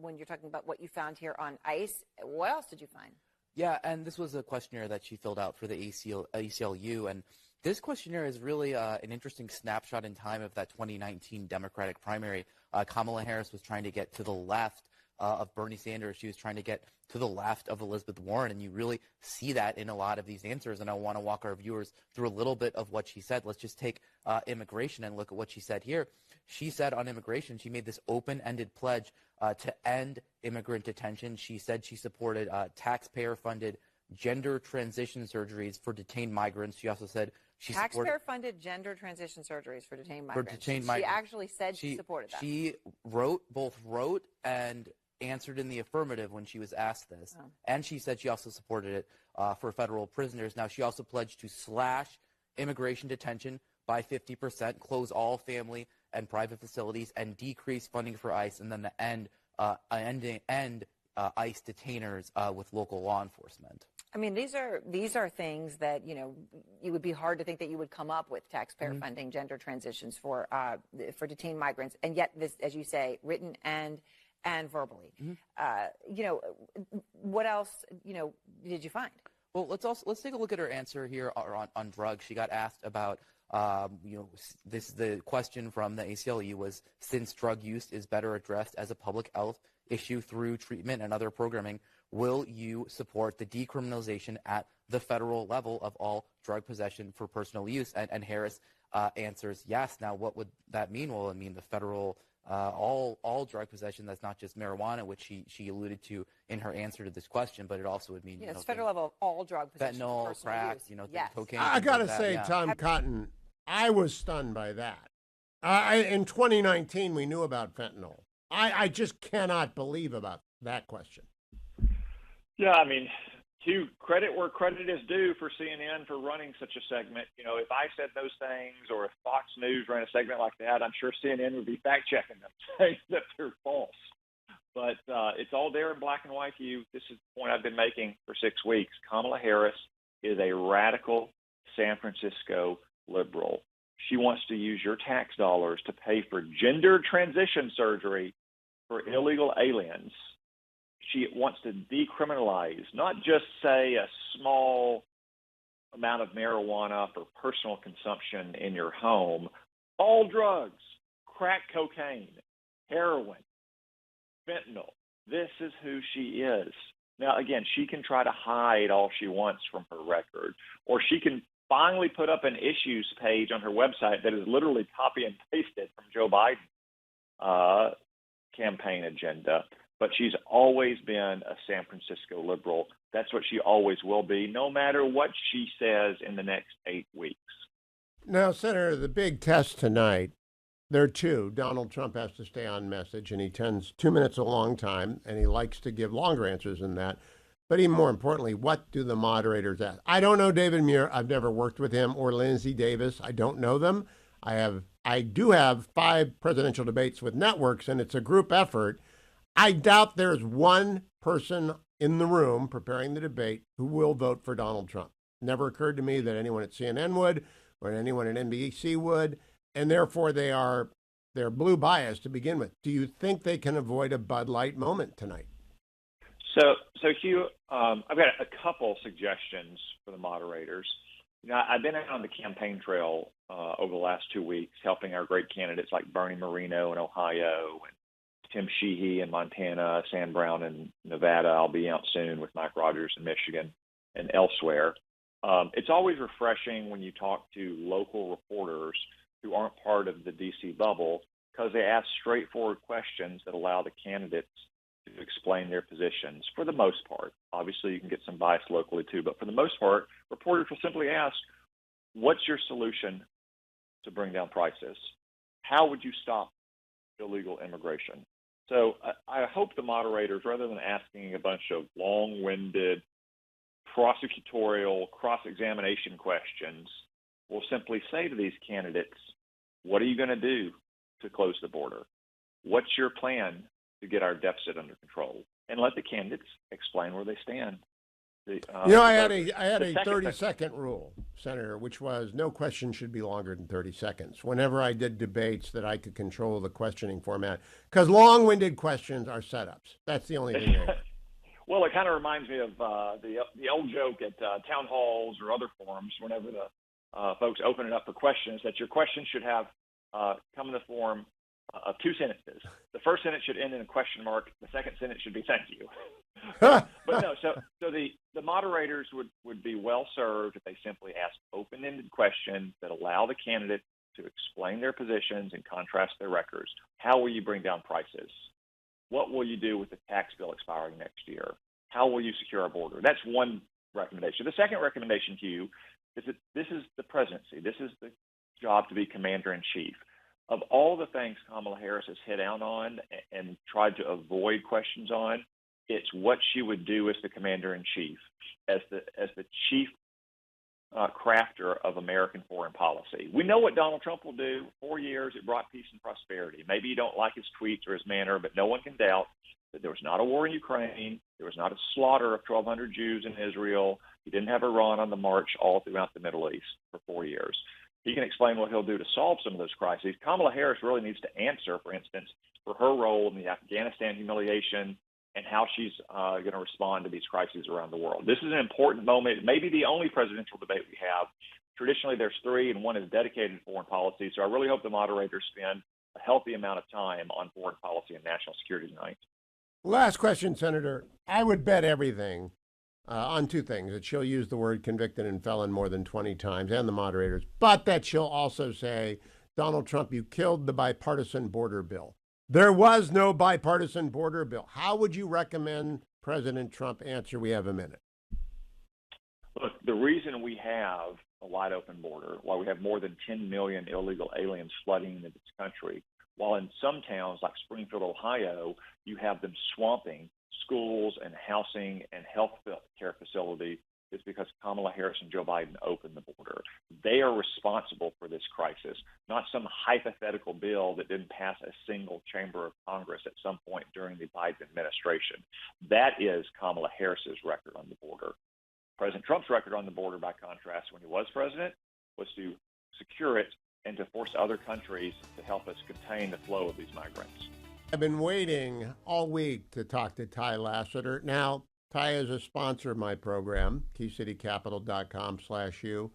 when you're talking about what you found here on ICE. What else did you find? Yeah, and this was a questionnaire that she filled out for the ACLU, and this questionnaire is really an interesting snapshot in time of that 2019 Democratic primary. Kamala Harris was trying to get to the left of Bernie Sanders. She was trying to get to the left of Elizabeth Warren, and you really see that in a lot of these answers, and I want to walk our viewers through a little bit of what she said. Let's just take immigration and look at what she said here. She said on immigration, she made this open-ended pledge to end immigrant detention. She said she supported taxpayer-funded gender transition surgeries for detained migrants. She also said she supported taxpayer-funded gender transition surgeries for detained migrants. She actually said she supported that. She both wrote and answered in the affirmative when she was asked this. Oh. And she said she also supported it for federal prisoners. Now, she also pledged to slash immigration detention by 50%, close all family and private facilities, and decrease funding for ICE, and then the end ICE detainers with local law enforcement. I mean, these are things that, you know, it would be hard to think that you would come up with taxpayer funding gender transitions for detained migrants, and yet this, as you say, written and verbally. You know, what else, you know, did you find? Well, let's take a look at her answer here on drugs. She got asked about, you know, the question from the ACLU was, since drug use is better addressed as a public health issue through treatment and other programming, will you support the decriminalization at the federal level of all drug possession for personal use? And Harris answers yes. Now, what would that mean? Well, it mean the federal all drug possession. That's not just marijuana, which she alluded to in her answer to this question, but it also would mean it's federal level of all drug possession, fentanyl, crack, use. You know, yes. cocaine. I got to like say, Tom Cotton, I was stunned by that. In 2019, we knew about fentanyl. I just cannot believe about that question. Yeah, I mean, Hugh, credit where credit is due for CNN for running such a segment. You know, if I said those things or if Fox News ran a segment like that, I'm sure CNN would be fact-checking them, saying that they're false. But it's all there in black and white, Hugh. This is the point I've been making for 6 weeks. Kamala Harris is a radical San Francisco liberal. She wants to use your tax dollars to pay for gender transition surgery for illegal aliens. She wants to decriminalize, not just say a small amount of marijuana for personal consumption in your home, all drugs, crack cocaine, heroin, fentanyl. This is who she is. Now, again, she can try to hide all she wants from her record, or she can finally put up an issues page on her website that is literally copy and pasted from Joe Biden's campaign agenda. But she's always been a San Francisco liberal. That's what she always will be, no matter what she says in the next 8 weeks. Now, Senator, the big test tonight, there are two. Donald Trump has to stay on message, and he tends 2 minutes a long time, and he likes to give longer answers than that. But even more importantly, what do the moderators ask? I don't know David Muir. I've never worked with him, or Lindsey Davis. I don't know them. I do have 5 presidential debates with networks, and it's a group effort. I doubt there's one person in the room preparing the debate who will vote for Donald Trump. Never occurred to me that anyone at CNN would or anyone at NBC would, and therefore they're blue biased to begin with. Do you think they can avoid a Bud Light moment tonight? So Hugh, I've got a couple suggestions for the moderators. You know, I've been out on the campaign trail over the last 2 weeks, helping our great candidates like Bernie Moreno in Ohio and Tim Sheehy in Montana, Sam Brown in Nevada. I'll be out soon with Mike Rogers in Michigan and elsewhere. It's always refreshing when you talk to local reporters who aren't part of the D.C. bubble because they ask straightforward questions that allow the candidates to explain their positions for the most part. Obviously, you can get some bias locally too, but for the most part, reporters will simply ask, what's your solution to bring down prices? How would you stop illegal immigration? So I hope the moderators, rather than asking a bunch of long-winded prosecutorial cross-examination questions, will simply say to these candidates, what are you going to do to close the border? What's your plan to get our deficit under control? And let the candidates explain where they stand. I had a 30-second rule, Senator, which was no question should be longer than 30 seconds. Whenever I did debates that I could control the questioning format, because long-winded questions are setups. That's the only thing. Well, it kind of reminds me of the old joke at town halls or other forums whenever the folks open it up for questions, that your question should have come in the form of 2 sentences. The first sentence should end in a question mark. The second sentence should be thank you. But no, so the moderators would be well served if they simply ask open-ended questions that allow the candidates to explain their positions and contrast their records. How will you bring down prices? What will you do with the tax bill expiring next year? How will you secure our border? That's one recommendation. The second recommendation to you is that this is the presidency. This is the job to be commander-in-chief. Of all the things Kamala Harris has hit out on and tried to avoid questions on, it's what she would do as the commander-in-chief, as the chief crafter of American foreign policy. We know what Donald Trump will do. 4 years, it brought peace and prosperity. Maybe you don't like his tweets or his manner, but no one can doubt that there was not a war in Ukraine. There was not a slaughter of 1,200 Jews in Israel. He didn't have Iran on the march all throughout the Middle East for 4 years. He can explain what he'll do to solve some of those crises. Kamala Harris really needs to answer, for instance, for her role in the Afghanistan humiliation and how she's going to respond to these crises around the world. This is an important moment. It may be the only presidential debate we have. Traditionally, there's 3, and one is dedicated to foreign policy. So I really hope the moderators spend a healthy amount of time on foreign policy and national security tonight. Last question, Senator. I would bet everything on 2 things, that she'll use the word convicted and felon more than 20 times, and the moderators, but that she'll also say, Donald Trump, you killed the bipartisan border bill. There was no bipartisan border bill. How would you recommend President Trump answer? We have a minute. Look, the reason we have a wide open border, why we have more than 10 million illegal aliens flooding into this country, while in some towns like Springfield, Ohio, you have them swamping schools and housing and health care facilities because Kamala Harris and Joe Biden opened the border. They are responsible for this crisis, not some hypothetical bill that didn't pass a single chamber of Congress at some point during the Biden administration. That is Kamala Harris's record on the border. President Trump's record on the border, by contrast, when he was president, was to secure it and to force other countries to help us contain the flow of these migrants. I've been waiting all week to talk to Ty Lassiter. Now, Ty is a sponsor of my program, keycitycapital.com/u.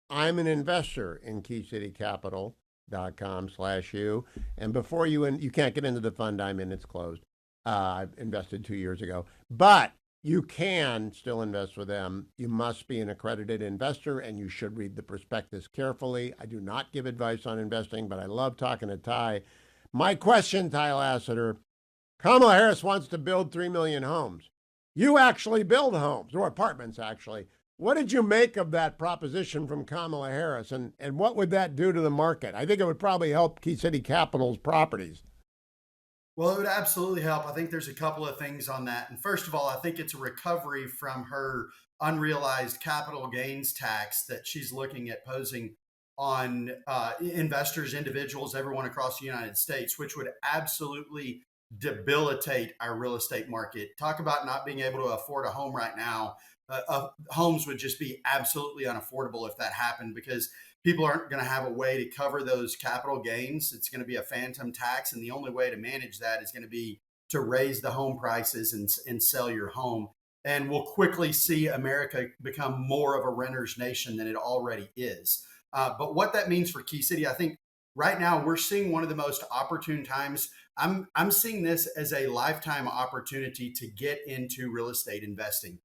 I'm an investor in keycitycapital.com/u. And before you can't get into the fund I'm in, it's closed. I invested 2 years ago. But you can still invest with them. You must be an accredited investor, and you should read the prospectus carefully. I do not give advice on investing, but I love talking to Ty. My question, Ty Lassiter, Kamala Harris wants to build 3 million homes. You actually build homes, or apartments, actually. What did you make of that proposition from Kamala Harris, and what would that do to the market? I think it would probably help Key City Capital's properties. Well, it would absolutely help. I think there's a couple of things on that. And first of all, I think it's a recovery from her unrealized capital gains tax that she's looking at posing on investors, individuals, everyone across the United States, which would absolutely debilitate our real estate market. Talk about not being able to afford a home right now. Homes would just be absolutely unaffordable if that happened, because people aren't going to have a way to cover those capital gains. It's going to be a phantom tax. And the only way to manage that is going to be to raise the home prices and sell your home. And we'll quickly see America become more of a renter's nation than it already is. But what that means for Key City, I think right now we're seeing one of the most opportune times. I'm seeing this as a lifetime opportunity to get into real estate investing.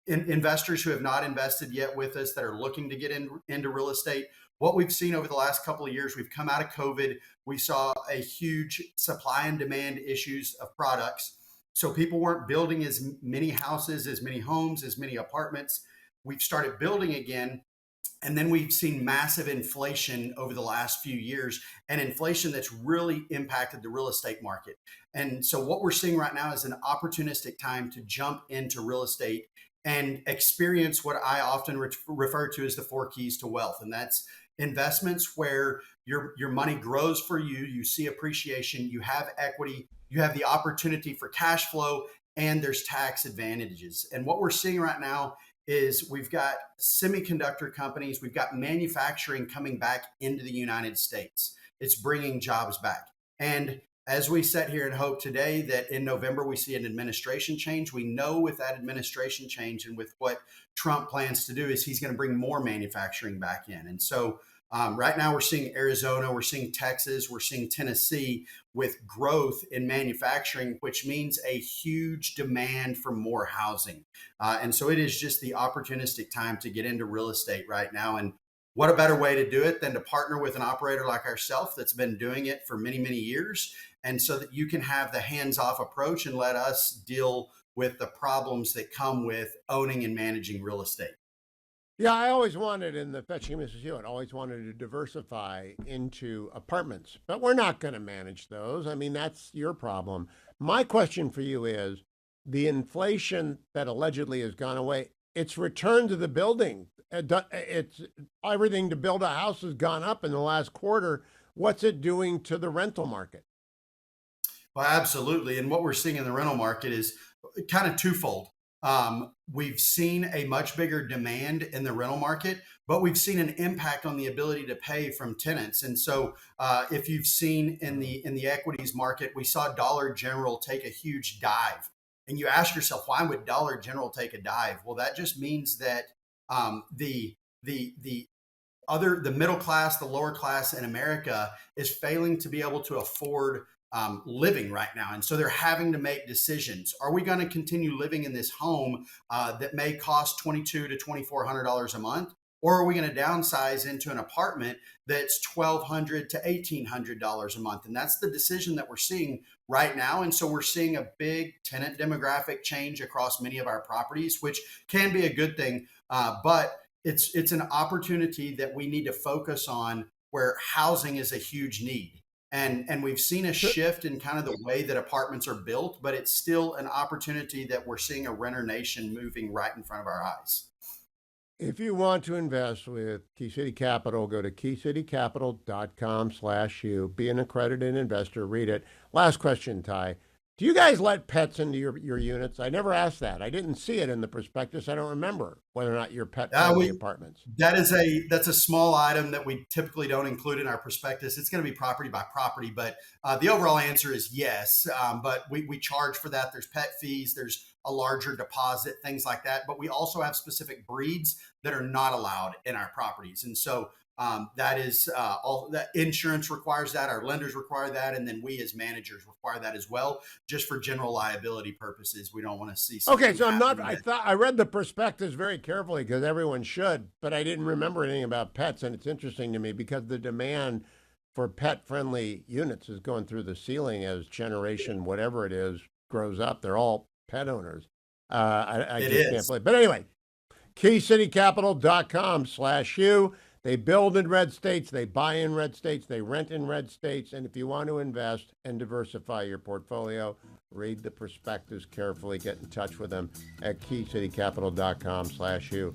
Investors who have not invested yet with us that are looking to get into real estate. What we've seen over the last couple of years, we've come out of COVID. We saw a huge supply and demand issues of products. So people weren't building as many houses, as many homes, as many apartments. We've started building again. And then we've seen massive inflation over the last few years, and inflation that's really impacted the real estate market. And so what we're seeing right now is an opportunistic time to jump into real estate and experience what I often refer to as the 4 keys to wealth. And that's investments where your money grows for you, you see appreciation, you have equity, you have the opportunity for cash flow, and there's tax advantages. And what we're seeing right now is we've got semiconductor companies, we've got manufacturing coming back into the United States. It's bringing jobs back. And as we sit here and hope today that in November we see an administration change, we know with that administration change and with what Trump plans to do is he's going to bring more manufacturing back in. And so right now we're seeing Arizona, we're seeing Texas, we're seeing Tennessee with growth in manufacturing, which means a huge demand for more housing. And so it is just the opportunistic time to get into real estate right now. And what a better way to do it than to partner with an operator like ourselves that's been doing it for many, many years. And so that you can have the hands-off approach and let us deal with the problems that come with owning and managing real estate. Yeah, I always wanted, in the Fetching Mrs. Hewitt, always wanted to diversify into apartments, but we're not going to manage those. I mean, that's your problem. My question for you is, the inflation that allegedly has gone away, it's returned to the building. It's everything to build a house has gone up in the last quarter. What's it doing to the rental market? Well, absolutely. And what we're seeing in the rental market is kind of twofold. We've seen a much bigger demand in the rental market, but we've seen an impact on the ability to pay from tenants. And so if you've seen in the equities market, we saw Dollar General take a huge dive. And you ask yourself, why would Dollar General take a dive? Well, that just means that the middle class, the lower class in America is failing to be able to afford living right now. And so they're having to make decisions. Are we going to continue living in this home that may cost $2,200 to $2,400 a month? Or are we going to downsize into an apartment that's $1,200 to $1,800 a month? And that's the decision that we're seeing right now. And so we're seeing a big tenant demographic change across many of our properties, which can be a good thing. But it's an opportunity that we need to focus on, where housing is a huge need. And we've seen a shift in kind of the way that apartments are built, but it's still an opportunity that we're seeing a renter nation moving right in front of our eyes. If you want to invest with Key City Capital, go to keycitycapital.com/U. Be an accredited investor. Read it. Last question, Ty. Do you guys let pets into your units? I never asked that. I didn't see it in the prospectus. I don't remember whether or not you're pet-friendly apartments. That's a small item that we typically don't include in our prospectus. It's going to be property by property, but the overall answer is yes. But we charge for that. There's pet fees. There's a larger deposit, things like that. But we also have specific breeds that are not allowed in our properties. And so that is all that insurance requires that, our lenders require that, and then we as managers require that as well, just for general liability purposes. We don't want to see. Okay, so I read the prospectus very carefully because everyone should, but I didn't remember anything about pets, and it's interesting to me because the demand for pet-friendly units is going through the ceiling as generation whatever it is grows up. They're all pet owners. I just can't believe. But anyway, keycitycapital.com/U. They build in red states, they buy in red states, they rent in red states. And if you want to invest and diversify your portfolio, read the prospectus carefully, get in touch with them at keycitycapital.com/U.